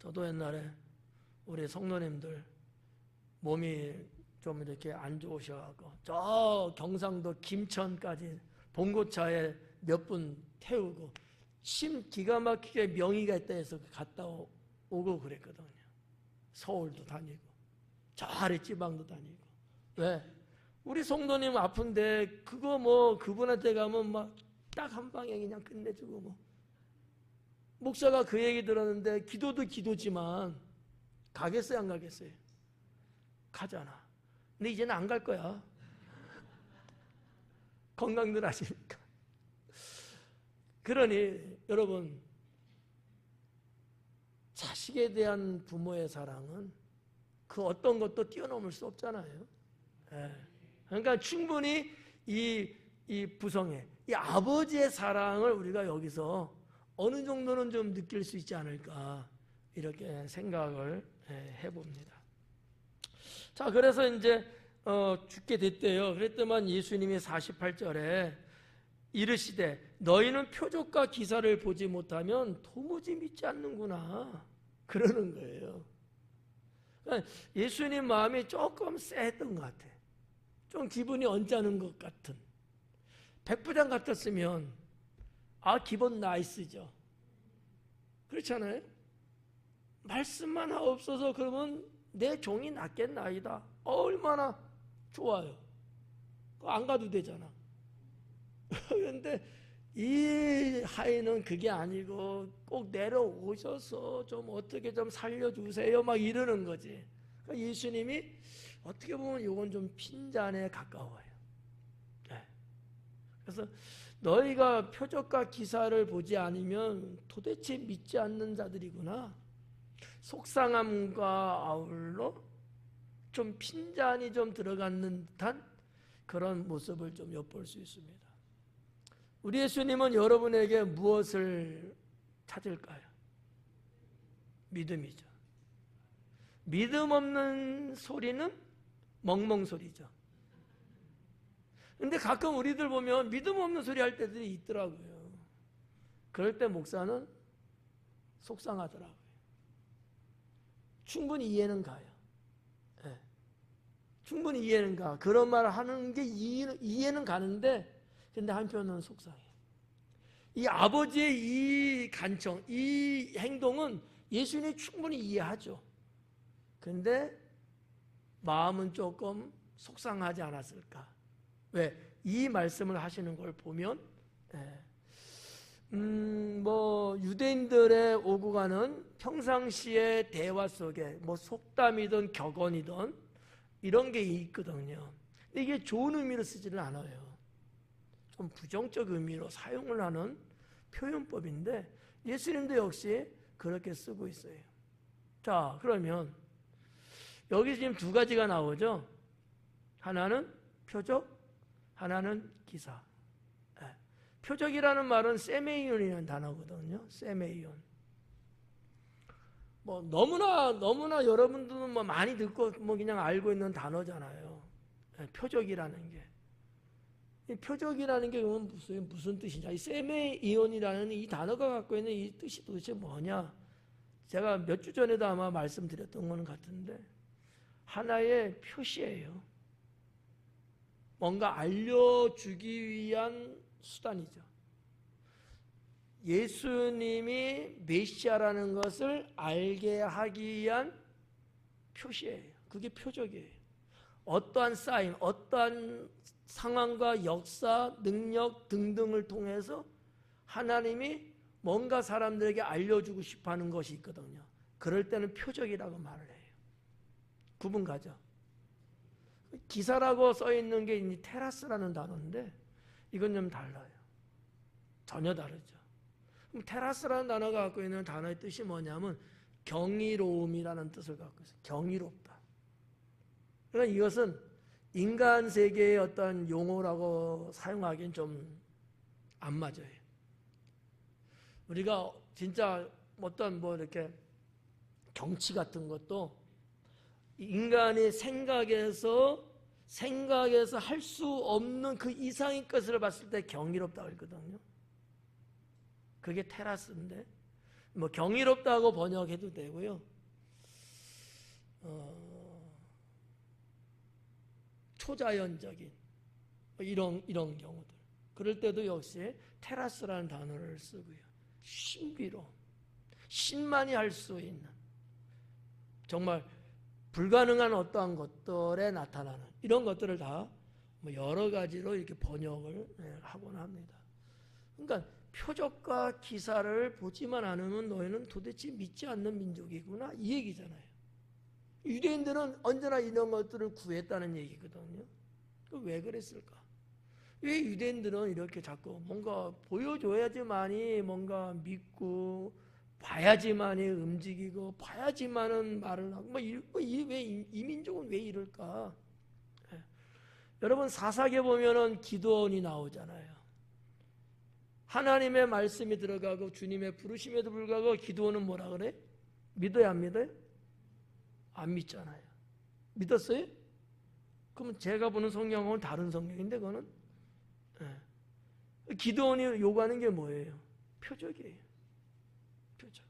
저도 옛날에 우리 성도님들 몸이 좀 이렇게 안 좋으셔가지고 저 경상도 김천까지 봉고차에 몇 분 태우고 심 기가 막히게 명의가 있다 해서 갔다 오고 그랬거든요. 서울도 다니고 저 아래 지방도 다니고. 왜? 우리 성도님 아픈데 그거 뭐 그분한테 가면 막 딱 한 방에 그냥 끝내주고 뭐. 목사가 그 얘기 들었는데 기도도 기도지만 가겠어요 안 가겠어요? 가잖아. 근데 이제는 안 갈 거야. 건강들 하시니까. 그러니 여러분, 자식에 대한 부모의 사랑은 그 어떤 것도 뛰어넘을 수 없잖아요. 그러니까 충분히 이 부성애, 이 아버지의 사랑을 우리가 여기서 어느 정도는 좀 느낄 수 있지 않을까 이렇게 생각을 해봅니다. 자, 그래서 이제 죽게 됐대요. 그랬더만 예수님이 48절에 이르시되 너희는 표적과 기사를 보지 못하면 도무지 믿지 않는구나 그러는 거예요. 그러니까 예수님 마음이 조금 쎄했던 것 같아. 좀 기분이 언짢은 것 같은. 백부장 같았으면 기본 나이스죠. 그렇잖아요. 말씀만 하옵소서 그러면 내 종이 낫겠나이다. 얼마나 좋아요. 안 가도 되잖아. 그런데 이 하인은 그게 아니고 꼭 내려오셔서 좀 어떻게 좀 살려주세요 막 이러는 거지. 그러니까 예수님이 어떻게 보면 이건 좀 핀잔에 가까워요. 그래서 너희가 표적과 기사를 보지 않으면 도대체 믿지 않는 자들이구나. 속상함과 아울러 좀 핀잔이 좀 들어가는 듯한 그런 모습을 좀 엿볼 수 있습니다. 우리 예수님은 여러분에게 무엇을 찾을까요? 믿음이죠. 믿음 없는 소리는 멍멍소리죠. 근데 가끔 우리들 보면 믿음 없는 소리 할 때들이 있더라고요. 그럴 때 목사는 속상하더라고요. 충분히 이해는 가요. 충분히 이해는 가. 그런 말을 하는 게 이해는 가는데 근데 한편은 속상해요. 이 아버지의 이 간청, 이 행동은 예수님이 충분히 이해하죠. 근데 마음은 조금 속상하지 않았을까? 왜? 이 말씀을 하시는 걸 보면 뭐 유대인들의 오고 가는 평상시의 대화 속에 뭐 속담이든 격언이든 이런 게 있거든요. 근데 이게 좋은 의미로 쓰지는 않아요. 좀 부정적 의미로 사용을 하는 표현법인데 예수님도 역시 그렇게 쓰고 있어요. 자, 그러면 여기 지금 두 가지가 나오죠. 하나는 표적, 하나는 기사. 표적이라는 말은 세메이온이라는 단어거든요. 세메이온. 뭐 너무나 여러분들은 뭐 많이 듣고 뭐 그냥 알고 있는 단어잖아요. 표적이라는 게. 이 표적이라는 게 무슨 뜻이냐? 이 세메이온이라는 이 단어가 갖고 있는 이 뜻이 도대체 뭐냐? 제가 몇 주 전에도 아마 말씀드렸던 건 같은데 하나의 표시예요. 뭔가 알려주기 위한 수단이죠. 예수님이 메시아라는 것을 알게 하기 위한 표시예요. 그게 표적이에요. 어떠한 사인, 어떠한 상황과 역사, 능력 등등을 통해서 하나님이 뭔가 사람들에게 알려주고 싶어하는 것이 있거든요. 그럴 때는 표적이라고 말을 해요. 구분 가죠. 기사라고 써있는 게 이 테라스라는 단어인데 이건 좀 달라요. 전혀 다르죠. 그럼 테라스라는 단어가 갖고 있는 단어의 뜻이 뭐냐면 경이로움이라는 뜻을 갖고 있어요. 경이롭다. 그러니까 이것은 인간 세계의 어떤 용어라고 사용하기엔 좀 안 맞아요. 우리가 진짜 어떤 뭐 이렇게 경치 같은 것도 인간의 생각에서 할 수 없는 그 이상의 것을 봤을 때 경이롭다고 했거든요. 그게 테라스인데 뭐 경이롭다고 번역해도 되고요. 초자연적인 이런 경우들. 그럴 때도 역시 테라스라는 단어를 쓰고요. 신비로움, 신만이 할 수 있는 정말 불가능한 어떠한 것들에 나타나는 이런 것들을 다 여러 가지로 이렇게 번역을 하곤 합니다. 그러니까 표적과 기사를 보지만 않으면 너희는 도대체 믿지 않는 민족이구나 이 얘기잖아요. 유대인들은 언제나 이런 것들을 구했다는 얘기거든요. 왜 그랬을까? 왜 유대인들은 이렇게 자꾸 뭔가 보여줘야지만이 뭔가 믿고 봐야지만이 움직이고 봐야지만은 말을 하고 왜 이 민족은 왜 이럴까? 여러분 사사기에 보면은 기드온이 나오잖아요. 하나님의 말씀이 들어가고 주님의 부르심에도 불구하고 기드온은 뭐라 그래? 믿어요 안 믿어요? 안 믿잖아요. 믿었어요? 그러면 제가 보는 성경은 다른 성경인데 그거는 기드온이 요구하는 게 뭐예요? 표적이에요. 표적.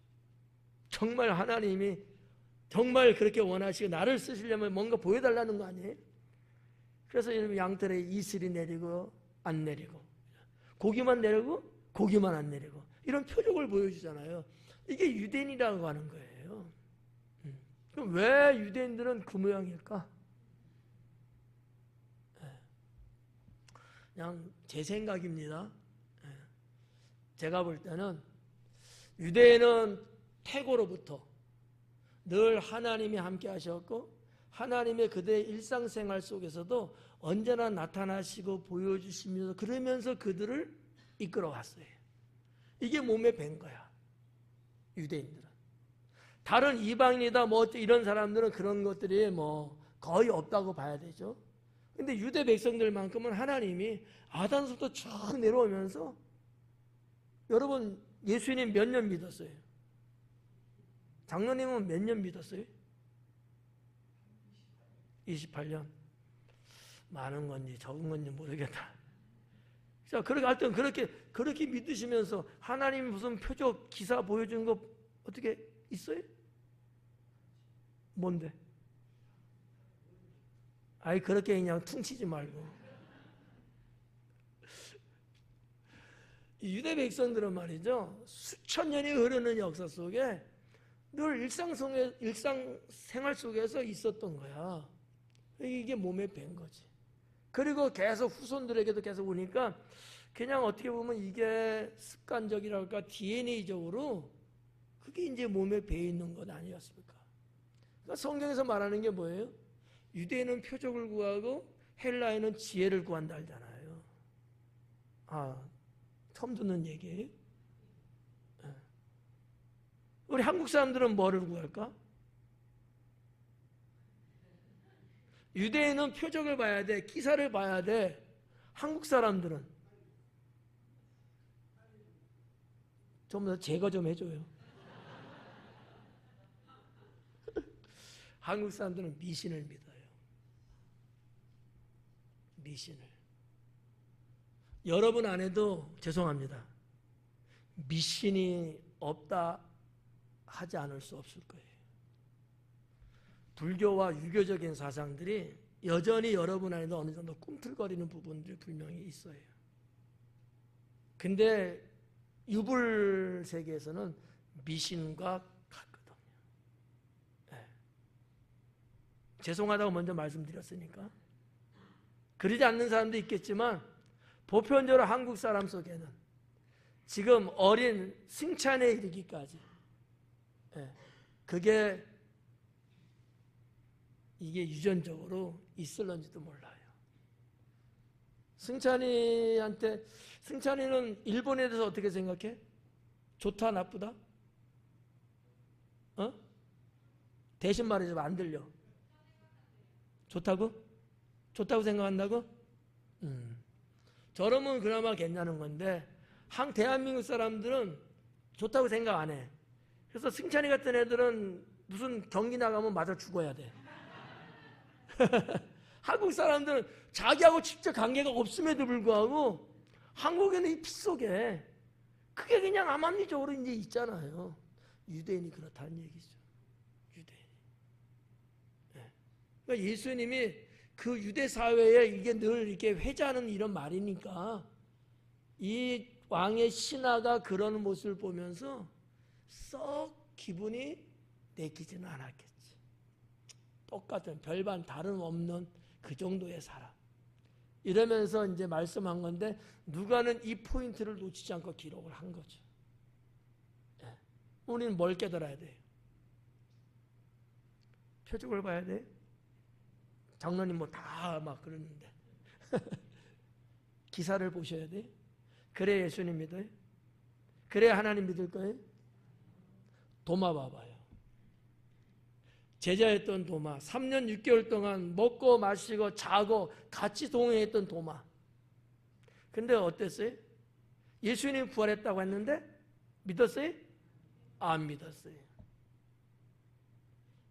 정말 하나님이 정말 그렇게 원하시고 나를 쓰시려면 뭔가 보여달라는 거 아니에요? 그래서 양털에 이슬이 내리고 안 내리고 고기만 내리고 고기만 안 내리고 이런 표적을 보여주잖아요. 이게 유대인이라고 하는 거예요. 그럼 왜 유대인들은 그 모양일까? 그냥 제 생각입니다. 제가 볼 때는 유대인은 태고로부터 늘 하나님이 함께 하셨고 하나님의 그들의 일상생활 속에서도 언제나 나타나시고 보여주시면서 그러면서 그들을 이끌어갔어요. 이게 몸에 밴 거야. 유대인들은. 다른 이방인이다 뭐 이런 사람들은 그런 것들이 뭐 거의 없다고 봐야 되죠. 근데 유대 백성들만큼은 하나님이 아담부터 쭉 내려오면서 여러분 예수님 몇 년 믿었어요? 장로님은 몇 년 믿었어요? 28년. 많은 건지 적은 건지 모르겠다. 자, 그렇게 하여튼 그렇게 믿으시면서 하나님 무슨 표적 기사 보여준 거 어떻게 있어요? 뭔데? 아이 그렇게 그냥 퉁치지 말고. 유대 백성들은 말이죠. 수천 년이 흐르는 역사 속에 늘 일상생활 속에서 있었던 거야. 이게 몸에 밴 거지. 그리고 계속 후손들에게도 계속 오니까 그냥 어떻게 보면 이게 습관적이랄까 DNA적으로 그게 이제 몸에 배 있는 것 아니었습니까? 그러니까 성경에서 말하는 게 뭐예요? 유대인은 표적을 구하고 헬라인은 지혜를 구한다 하잖아요. 처음 듣는 얘기예요? 우리 한국 사람들은 뭐를 구할까? 유대인은 표적을 봐야 돼. 기사를 봐야 돼. 한국 사람들은 좀 더 제거 좀 해줘요. 한국 사람들은 미신을 믿어요. 미신을. 여러분 안에도 죄송합니다. 미신이 없다 하지 않을 수 없을 거예요. 불교와 유교적인 사상들이 여전히 여러분 안에도 어느 정도 꿈틀거리는 부분들이 분명히 있어요. 근데 유불 세계에서는 미신과 같거든요. 네. 죄송하다고 먼저 말씀드렸으니까. 그러지 않는 사람도 있겠지만 보편적으로 한국 사람 속에는 지금 어린 승찬에 이르기까지 그게 이게 유전적으로 있을런지도 몰라요. 승찬이는 일본에 대해서 어떻게 생각해? 좋다 나쁘다? 대신 말해줘. 안 들려. 좋다고? 좋다고 생각한다고? 저러면 그나마 괜찮은 건데 대한민국 사람들은 좋다고 생각 안 해. 그래서 승찬이 같은 애들은 무슨 경기 나가면 맞아 죽어야 돼. 한국 사람들은 자기하고 직접 관계가 없음에도 불구하고 한국에는 이 피 속에 그게 그냥 암암리적으로 이제 있잖아요. 유대인이 그렇다는 얘기죠. 유대인. 네. 그러니까 예수님이 그 유대 사회에 이게 늘 이렇게 회자하는 이런 말이니까 이 왕의 신하가 그러는 모습을 보면서 썩 기분이 내키지는 않았겠지. 똑같은 별반 다름없는 그 정도의 사람. 이러면서 이제 말씀한 건데 누가는 이 포인트를 놓치지 않고 기록을 한 거죠. 네. 우리는 뭘 깨달아야 돼요? 표적을 봐야 돼요? 장로님 뭐 다 막 그러는데 기사를 보셔야 돼요? 그래 예수님 믿어요? 그래 하나님 믿을 거예요? 도마 봐봐요. 제자였던 도마, 3년 6개월 동안 먹고 마시고 자고 같이 동행했던 도마. 근데 어땠어요? 예수님이 부활했다고 했는데 믿었어요? 안 믿었어요.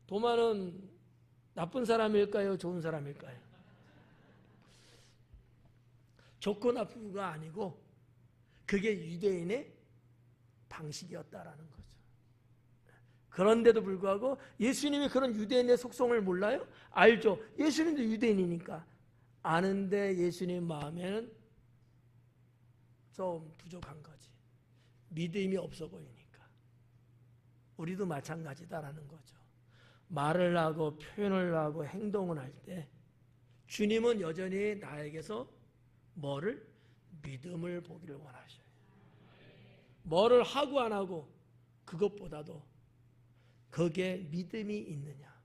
도마는 나쁜 사람일까요? 좋은 사람일까요? 좋고 나쁘가 아니고 그게 유대인의 방식이었다라는 거죠. 그런데도 불구하고 예수님이 그런 유대인의 속성을 몰라요? 알죠. 예수님도 유대인이니까 아는데 예수님 마음에는 좀 부족한 거지. 믿음이 없어 보이니까. 우리도 마찬가지다라는 거죠. 말을 하고 표현을 하고 행동을 할 때 주님은 여전히 나에게서 뭐를? 믿음을 보기를 원하셔요. 뭐를 하고 안 하고 그것보다도 거기에 믿음이 있느냐.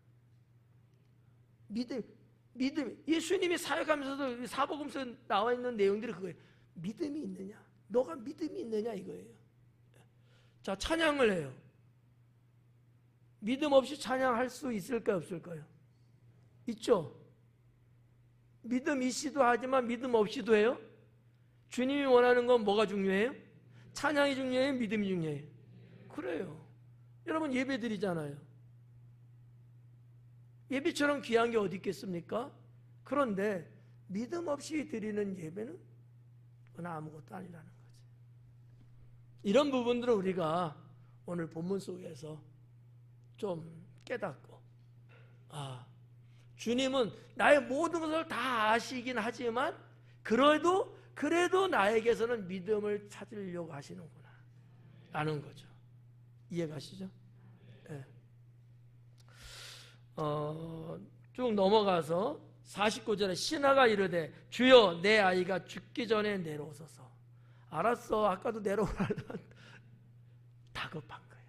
믿음. 예수님이 사역하면서도 사복음서에 나와 있는 내용들이 그거예요. 믿음이 있느냐. 너가 믿음이 있느냐 이거예요. 자, 찬양을 해요. 믿음 없이 찬양할 수 있을까요? 없을까요? 있죠. 믿음 있이도 하지만 믿음 없이도 해요. 주님이 원하는 건 뭐가 중요해요? 찬양이 중요해요? 믿음이 중요해요? 그래요. 여러분 예배 드리잖아요. 예배처럼 귀한 게 어디 있겠습니까? 그런데 믿음 없이 드리는 예배는 그건 아무것도 아니라는 거지. 이런 부분들을 우리가 오늘 본문 속에서 좀 깨닫고, 주님은 나의 모든 것을 다 아시긴 하지만 그래도 나에게서는 믿음을 찾으려고 하시는구나 라는 거죠. 이해가시죠? 네. 쭉 넘어가서 49절에 신하가 이르되 주여 내 아이가 죽기 전에 내려오소서. 알았어. 아까도 내려오라던 다급한 거야.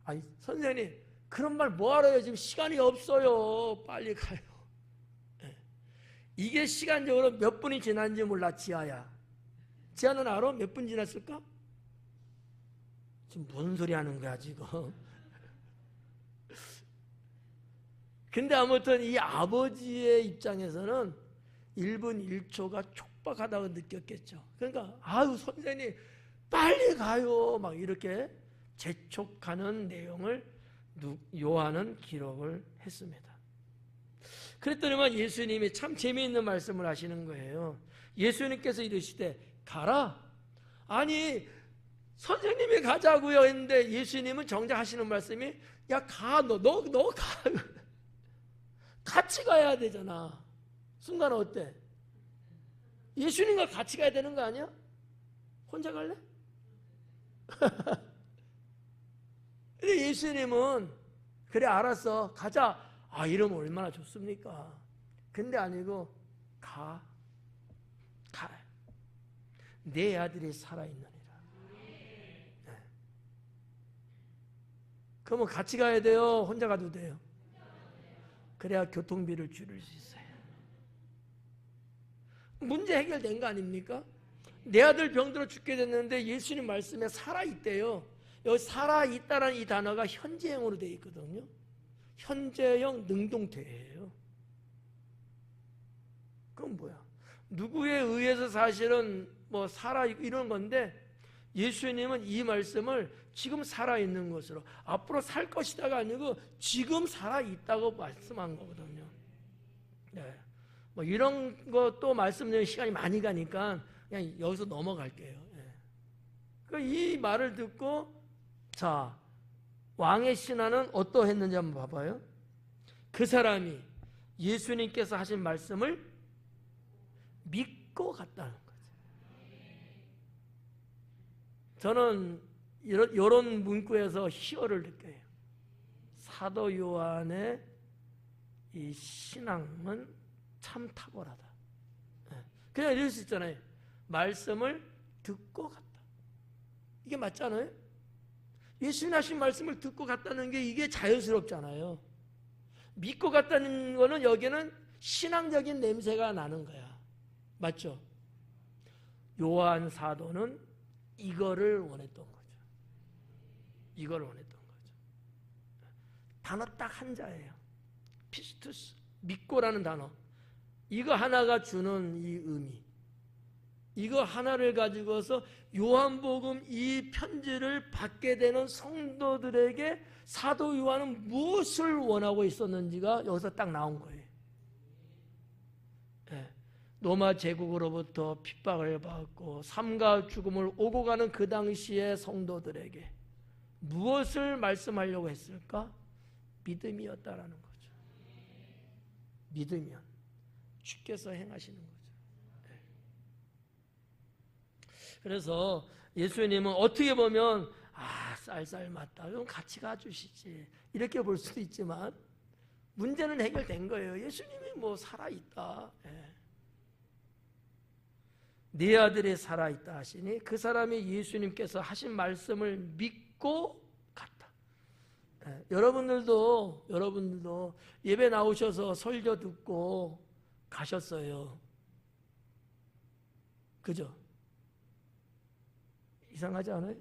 아니 선생님 그런 말 뭐하러 해요? 지금 시간이 없어요. 빨리 가요. 네. 이게 시간적으로 몇 분이 지났는지 몰라. 지아야. 지아는 알아? 몇 분 지났을까? 지금 무슨 소리 하는 거야 지금. 근데 아무튼 이 아버지의 입장에서는 1분 1초가 촉박하다고 느꼈겠죠. 그러니까 아유 선생님 빨리 가요 막 이렇게 재촉하는 내용을 요한은 기록을 했습니다. 그랬더니만 예수님이 참 재미있는 말씀을 하시는 거예요. 예수님께서 이르시되 가라. 아니 선생님이 가자고요 했는데 예수님은 정작 하시는 말씀이 야 가 너 가. 같이 가야 되잖아. 순간 어때? 예수님과 같이 가야 되는 거 아니야? 혼자 갈래? 근데 예수님은 그래 알았어 가자. 이러면 얼마나 좋습니까? 근데 아니고 가. 내 아들이 살아있느니라. 네. 그러면 같이 가야 돼요? 혼자 가도 돼요? 그래야 교통비를 줄일 수 있어요. 문제 해결된 거 아닙니까? 내 아들 병들어 죽게 됐는데 예수님 말씀에 살아있대요. 여기 살아있다라는 이 단어가 현재형으로 되어 있거든요. 현재형 능동태예요. 그건 뭐야? 누구에 의해서 사실은 뭐 살아있고 이런 건데 예수님은 이 말씀을 지금 살아있는 것으로 앞으로 살 것이다가 아니고 지금 살아있다고 말씀한 거거든요. 네. 뭐 이런 것도 말씀드리는 시간이 많이 가니까 그냥 여기서 넘어갈게요. 네. 그러니까 이 말을 듣고 자 왕의 신하는 어떠했는지 한번 봐봐요. 그 사람이 예수님께서 하신 말씀을 믿고 갔다는 거죠. 저는 이런 문구에서 희열을 느껴요. 사도 요한의 이 신앙은 참 탁월하다. 그냥 이럴 수 있잖아요. 말씀을 듣고 갔다. 이게 맞잖아요. 예수님 하신 말씀을 듣고 갔다는 게 이게 자연스럽잖아요. 믿고 갔다는 거는 여기는 신앙적인 냄새가 나는 거야. 맞죠? 요한 사도는 이거를 원했던 거죠. 이걸 원했던 거죠. 단어 딱 한 자예요. 피스투스, 믿고라는 단어. 이거 하나가 주는 이 의미. 이거 하나를 가지고서 요한복음 이 편지를 받게 되는 성도들에게 사도 요한은 무엇을 원하고 있었는지가 여기서 딱 나온 거예요. 네. 로마 제국으로부터 핍박을 받고 삶과 죽음을 오고 가는 그 당시의 성도들에게 무엇을 말씀하려고 했을까? 믿음이었다라는 거죠. 믿으면 주께서 행하시는 거죠. 그래서 예수님은 어떻게 보면 쌀쌀 맞다. 그럼 같이 가주시지. 이렇게 볼 수도 있지만 문제는 해결된 거예요. 예수님이 뭐 살아있다. 네 아들이 살아있다 하시니 그 사람이 예수님께서 하신 말씀을 믿고 갔다. 여러분들도 예배 나오셔서 설교 듣고 가셨어요. 그죠? 이상하지 않아요?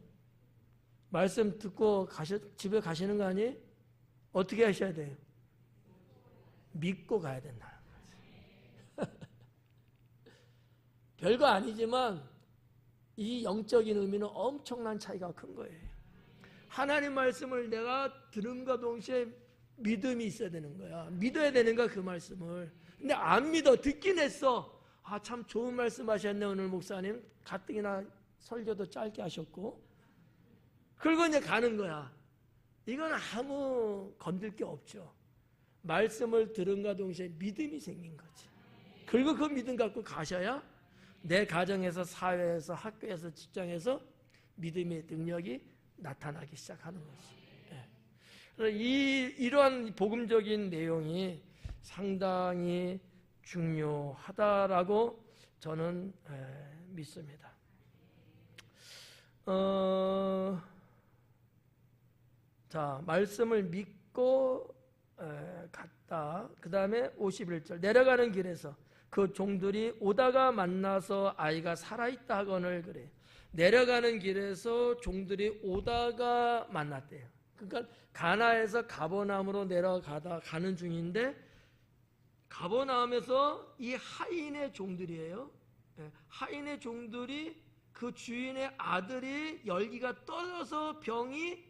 말씀 듣고 집에 가시는 거 아니에요? 어떻게 하셔야 돼요? 믿고 가야 된다는 거지. 별거 아니지만 이 영적인 의미는 엄청난 차이가 큰 거예요. 하나님 말씀을 내가 들음과 동시에 믿음이 있어야 되는 거야. 믿어야 되는 거야, 그 말씀을. 근데 안 믿어. 듣긴 했어. 참 좋은 말씀 하셨네, 오늘 목사님. 가뜩이나 설교도 짧게 하셨고. 그리고 이제 가는 거야. 이건 아무 건들 게 없죠. 말씀을 들음과 동시에 믿음이 생긴 거지. 그리고 그 믿음 갖고 가셔야 내 가정에서, 사회에서, 학교에서, 직장에서 믿음의 능력이 나타나기 시작하는 거지. 이러한 복음적인 내용이 상당히 중요하다라고 저는 믿습니다. 자, 말씀을 믿고 갔다. 그 다음에 51절. 내려가는 길에서 그 종들이 오다가 만나서 아이가 살아있다 하거늘 그래. 내려가는 길에서 종들이 오다가 만났대요. 그러니까 가나에서 가버나움으로 가는 중인데 가버나움에서 이 하인의 종들이에요. 하인의 종들이 그 주인의 아들이 열기가 떨어져서 병이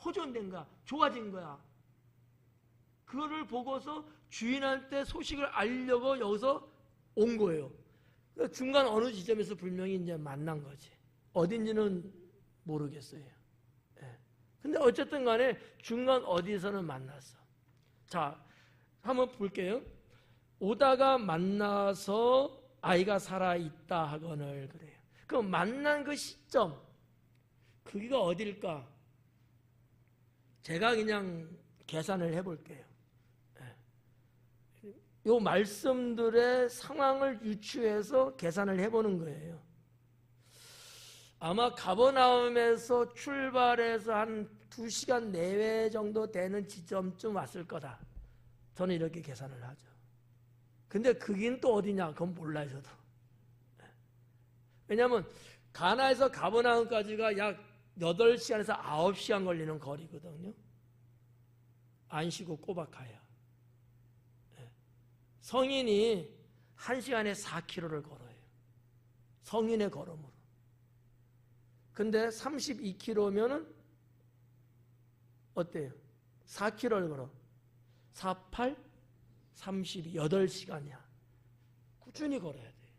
호전된 거야. 좋아진 거야. 그거를 보고서 주인한테 소식을 알려고 여기서 온 거예요. 중간 어느 지점에서 분명히 이제 만난 거지. 어딘지는 모르겠어요. 근데 어쨌든 간에 중간 어디서는 만났어. 자, 한번 볼게요. 오다가 만나서 아이가 살아있다 하거늘 그래요. 그 만난 그 시점, 그기가 어딜까? 제가 그냥 계산을 해볼게요. 이 말씀들의 상황을 유추해서 계산을 해보는 거예요. 아마 가버나움에서 출발해서 한 2시간 내외 정도 되는 지점쯤 왔을 거다. 저는 이렇게 계산을 하죠. 근데 그긴 또 어디냐? 그건 몰라요, 저도. 왜냐하면 가나에서 가버나움까지가 약 8시간에서 9시간 걸리는 거리거든요. 안 쉬고 꼬박 가야. 성인이 1시간에 4km를 걸어요. 성인의 걸음으로. 근데 32km면은 어때요? 4km를 걸어. 48, 32, 8시간이야. 꾸준히 걸어야 돼요.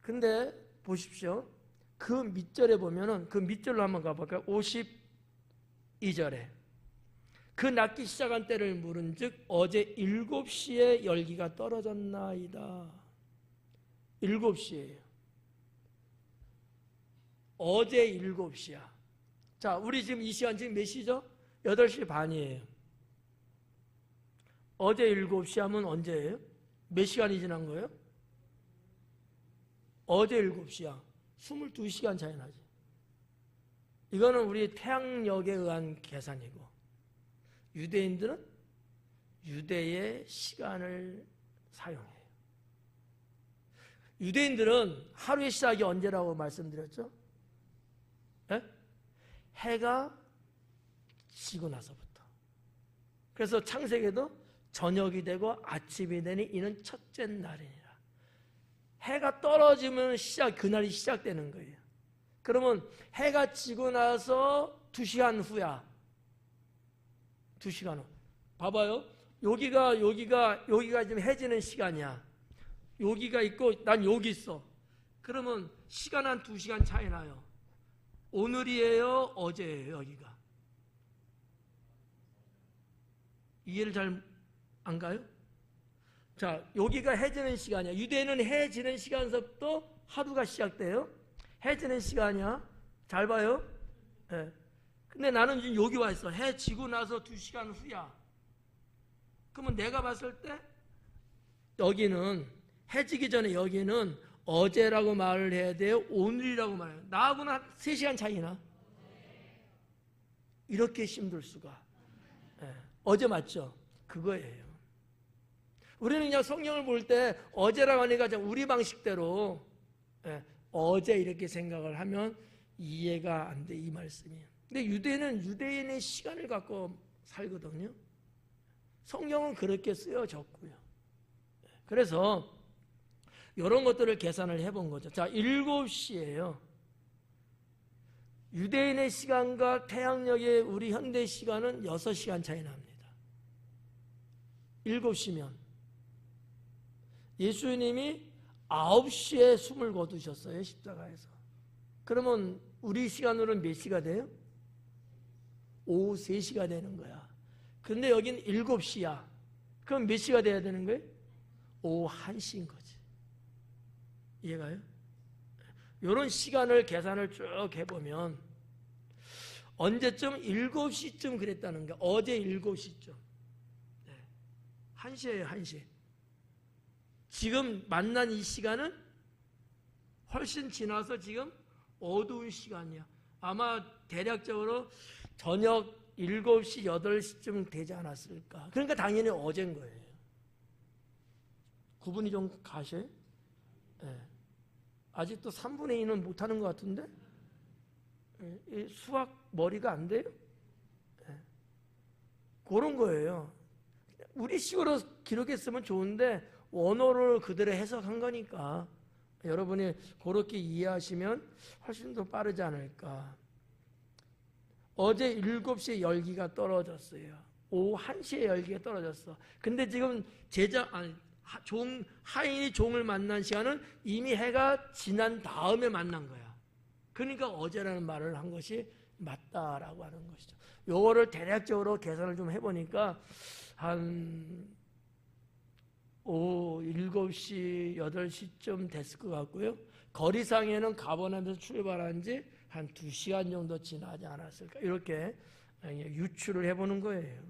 근데 보십시오. 그 밑절에 보면은 그 밑절로 한번 가볼까요? 52절에 그 낫기 시작한 때를 물은즉 어제 7시에 열기가 떨어졌나이다. 7시예요. 어제 7시야. 자, 우리 지금 이 시간 지금 몇 시죠? 8시 반이에요. 어제 7시 하면 언제예요? 몇 시간이 지난 거예요? 어제 7시야. 22시간 차이 나지. 이거는 우리 태양력에 의한 계산이고, 유대인들은 유대의 시간을 사용해요. 유대인들은 하루의 시작이 언제라고 말씀드렸죠? 네? 해가 지고 나서부터. 그래서 창세기에도 저녁이 되고 아침이 되니 이는 첫째 날이니라. 해가 떨어지면 그날이 시작되는 거예요. 그러면 해가 지고 나서 2시간 후야. 2시간 후. 봐봐요. 여기가 지금 해지는 시간이야. 여기가 있고 난 여기 있어. 그러면 시간 한 2시간 차이 나요. 오늘이에요? 어제예요? 여기가? 이해를 잘 안 가요? 자, 여기가 해지는 시간이야. 유대인은 해지는 시간서부터 하루가 시작돼요. 해지는 시간이야. 잘 봐요. 네. 근데 나는 지금 여기 와 있어. 해 지고 나서 2시간 후야. 그러면 내가 봤을 때 여기는 해지기 전에 여기는 어제라고 말을 해야 돼요? 오늘이라고 말해요? 나하고는 한 3시간 차이나? 이렇게 힘들 수가. 네. 어제 맞죠? 그거예요. 우리는 그냥 성경을 볼 때 어제라고 하니까 우리 방식대로 어제 이렇게 생각을 하면 이해가 안 돼, 이 말씀이. 근데 유대인은 유대인의 시간을 갖고 살거든요. 성경은 그렇게 쓰여졌고요. 그래서 이런 것들을 계산을 해본 거죠. 자, 7시예요. 유대인의 시간과 태양력의 우리 현대 시간은 6시간 차이 납니다. 7시면 예수님이 9시에 숨을 거두셨어요, 십자가에서. 그러면 우리 시간으로는 몇 시가 돼요? 오후 3시가 되는 거야. 근데 여긴 7시야. 그럼 몇 시가 돼야 되는 거예요? 오후 1시인 거지. 이해가요? 이런 시간을 계산을 쭉 해보면 언제쯤 7시쯤 그랬다는 거야. 어제 7시쯤. 1시예요, 1시. 지금 만난 이 시간은 훨씬 지나서 지금 어두운 시간이야. 아마 대략적으로 저녁 7시, 8시쯤 되지 않았을까. 그러니까 당연히 어제인 거예요. 구분이 좀 가셔요? 네. 아직도 3분의 2는 못하는 것 같은데? 네. 수학 머리가 안 돼요? 네. 그런 거예요. 우리 식으로 기록했으면 좋은데 원어를 그대로 해석한 거니까 여러분이 그렇게 이해하시면 훨씬 더 빠르지 않을까. 어제 7시에 열기가 떨어졌어요. 오후 1시에 열기가 떨어졌어. 근데 지금 하인이 종을 만난 시간은 이미 해가 지난 다음에 만난 거야. 그러니까 어제라는 말을 한 것이 맞다라고 하는 것이죠. 요거를 대략적으로 계산을 좀 해보니까 한 오후 7시, 8시쯤 됐을 것 같고요. 거리상에는 가버나움에서 출발한 지 한 2시간 정도 지나지 않았을까. 이렇게 유추를 해보는 거예요.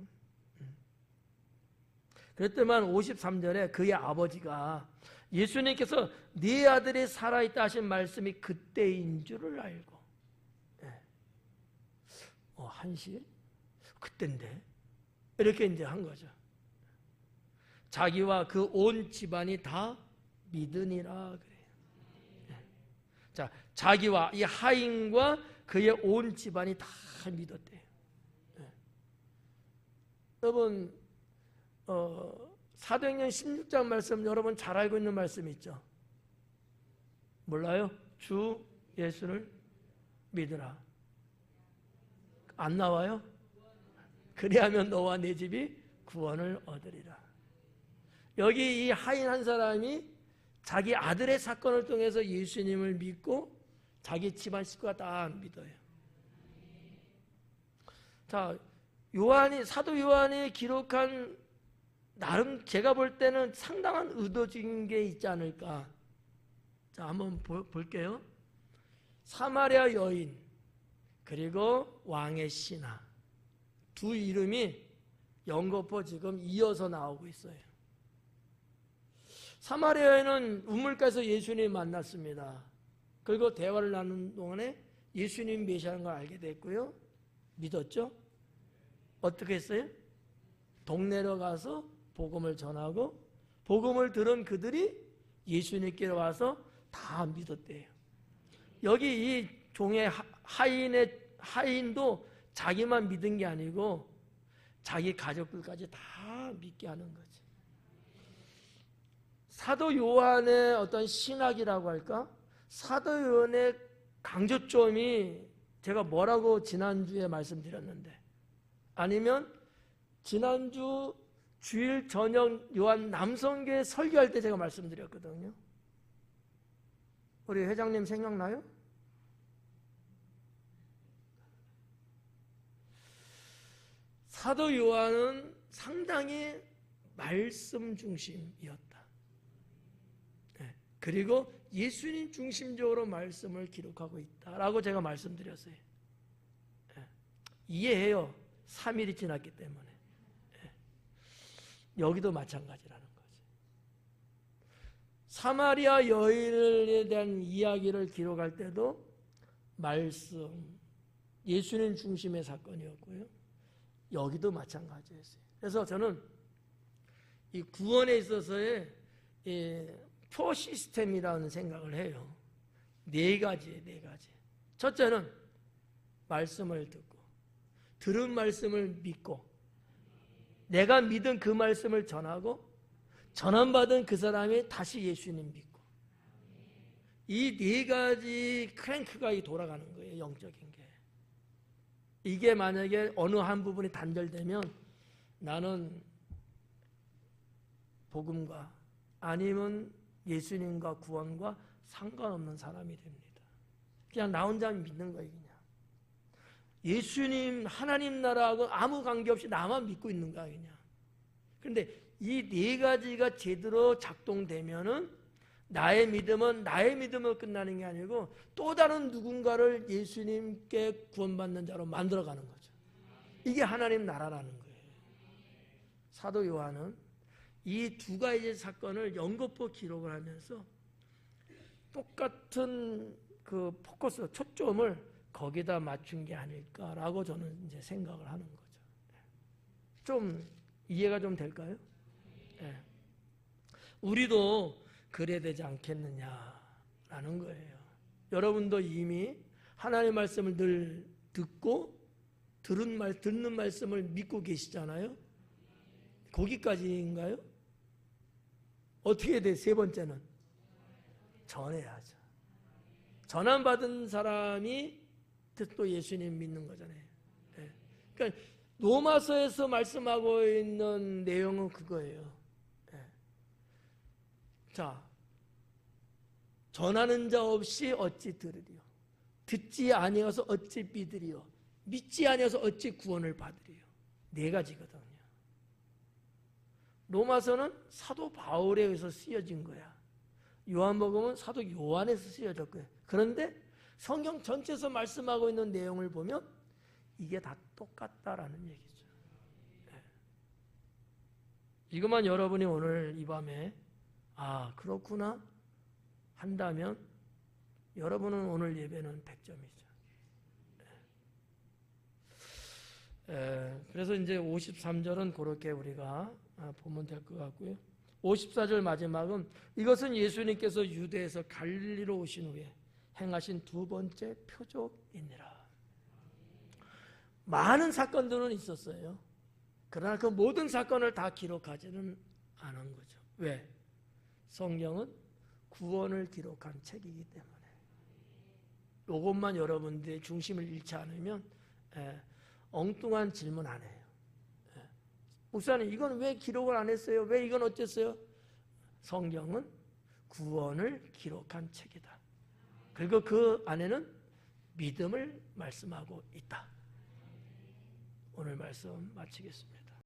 그랬더만 53절에 그의 아버지가 예수님께서 네 아들이 살아있다 하신 말씀이 그때인 줄을 알고 1시? 그때인데? 이렇게 이제 한 거죠. 자기와 그 온 집안이 다 믿으니라 그래요. 자, 자기와 이 하인과 그의 온 집안이 다 믿었대요. 여러분, 사도행전 16장 말씀 여러분 잘 알고 있는 말씀 있죠? 몰라요? 주 예수를 믿으라. 안 나와요? 그리하면 너와 내 집이 구원을 얻으리라. 여기 이 하인 한 사람이 자기 아들의 사건을 통해서 예수님을 믿고 자기 집안 식구가 다 믿어요. 자, 사도 요한이 기록한 나름 제가 볼 때는 상당한 의도적인 게 있지 않을까. 자, 한번 볼게요. 사마리아 여인 그리고 왕의 신하 두 이름이 연거푸 지금 이어서 나오고 있어요. 사마리아에는 우물가에서 예수님 만났습니다. 그리고 대화를 나누는 동안에 예수님 메시아라는 걸 알게 됐고요. 믿었죠? 어떻게 했어요? 동네로 가서 복음을 전하고 복음을 들은 그들이 예수님께로 와서 다 믿었대요. 여기 이 종의 하인도 자기만 믿은 게 아니고 자기 가족들까지 다 믿게 하는 거지. 사도 요한의 어떤 신학이라고 할까? 사도 요한의 강조점이 제가 뭐라고 지난주에 말씀드렸는데, 아니면 지난주 주일 저녁 요한 남성교회 설교할 때 제가 말씀드렸거든요. 우리 회장님 생각나요? 사도 요한은 상당히 말씀 중심이었다. 네. 그리고 예수님 중심적으로 말씀을 기록하고 있다라고 제가 말씀드렸어요. 네. 이해해요. 3일이 지났기 때문에. 네. 여기도 마찬가지라는 거지. 사마리아 여인에 대한 이야기를 기록할 때도 말씀, 예수님 중심의 사건이었고요. 여기도 마찬가지였어요. 그래서 저는 이 구원에 있어서의 표 시스템이라는 생각을 해요. 네 가지. 첫째는 말씀을 듣고, 들은 말씀을 믿고, 내가 믿은 그 말씀을 전하고, 전함받은 그 사람이 다시 예수님 믿고, 이 네 가지 크랭크가 돌아가는 거예요. 영적인 게. 이게 만약에 어느 한 부분이 단절되면 나는 복음과 아니면 예수님과 구원과 상관없는 사람이 됩니다. 그냥 나 혼자 믿는 거예요. 그냥 예수님 하나님 나라하고 아무 관계없이 나만 믿고 있는 거야. 그냥. 그런데 이 네 가지가 제대로 작동되면은 나의 믿음은 나의 믿음으로 끝나는 게 아니고 또 다른 누군가를 예수님께 구원받는 자로 만들어가는 거죠. 이게 하나님 나라라는 거예요. 사도 요한은 이 두 가지 사건을 연거푸 기록을 하면서 똑같은 그 포커스, 초점을 거기다 맞춘 게 아닐까라고 저는 이제 생각을 하는 거죠. 좀 이해가 좀 될까요? 네. 우리도 그래야 되지 않겠느냐라는 거예요. 여러분도 이미 하나님의 말씀을 늘 듣고 듣는 말씀을 믿고 계시잖아요. 거기까지인가요? 어떻게 돼? 세 번째는 전해야죠. 전함받은 사람이 또 예수님 믿는 거잖아요. 네. 그러니까 로마서에서 말씀하고 있는 내용은 그거예요. 자, 전하는 자 없이 어찌 들으리요? 듣지 아니어서 어찌 믿으리요? 믿지 아니어서 어찌 구원을 받으리요? 네 가지거든요. 로마서는 사도 바울에 의해서 쓰여진 거야. 요한복음은 사도 요한에서 쓰여졌고요. 그런데 성경 전체에서 말씀하고 있는 내용을 보면 이게 다 똑같다라는 얘기죠. 네. 이것만 여러분이 오늘 이 밤에 아, 그렇구나 한다면 여러분은 오늘 예배는 100점이죠. 그래서 이제 53절은 그렇게 우리가 보면 될 것 같고요. 54절 마지막은 이것은 예수님께서 유대에서 갈릴리로 오신 후에 행하신 두 번째 표적이니라. 많은 사건들은 있었어요. 그러나 그 모든 사건을 다 기록하지는 않은 거죠. 왜? 성경은 구원을 기록한 책이기 때문에 이것만 여러분들의 중심을 잃지 않으면 엉뚱한 질문 안 해요. 목사님 이건 왜 기록을 안 했어요? 왜 이건 어쨌어요? 성경은 구원을 기록한 책이다. 그리고 그 안에는 믿음을 말씀하고 있다. 오늘 말씀 마치겠습니다.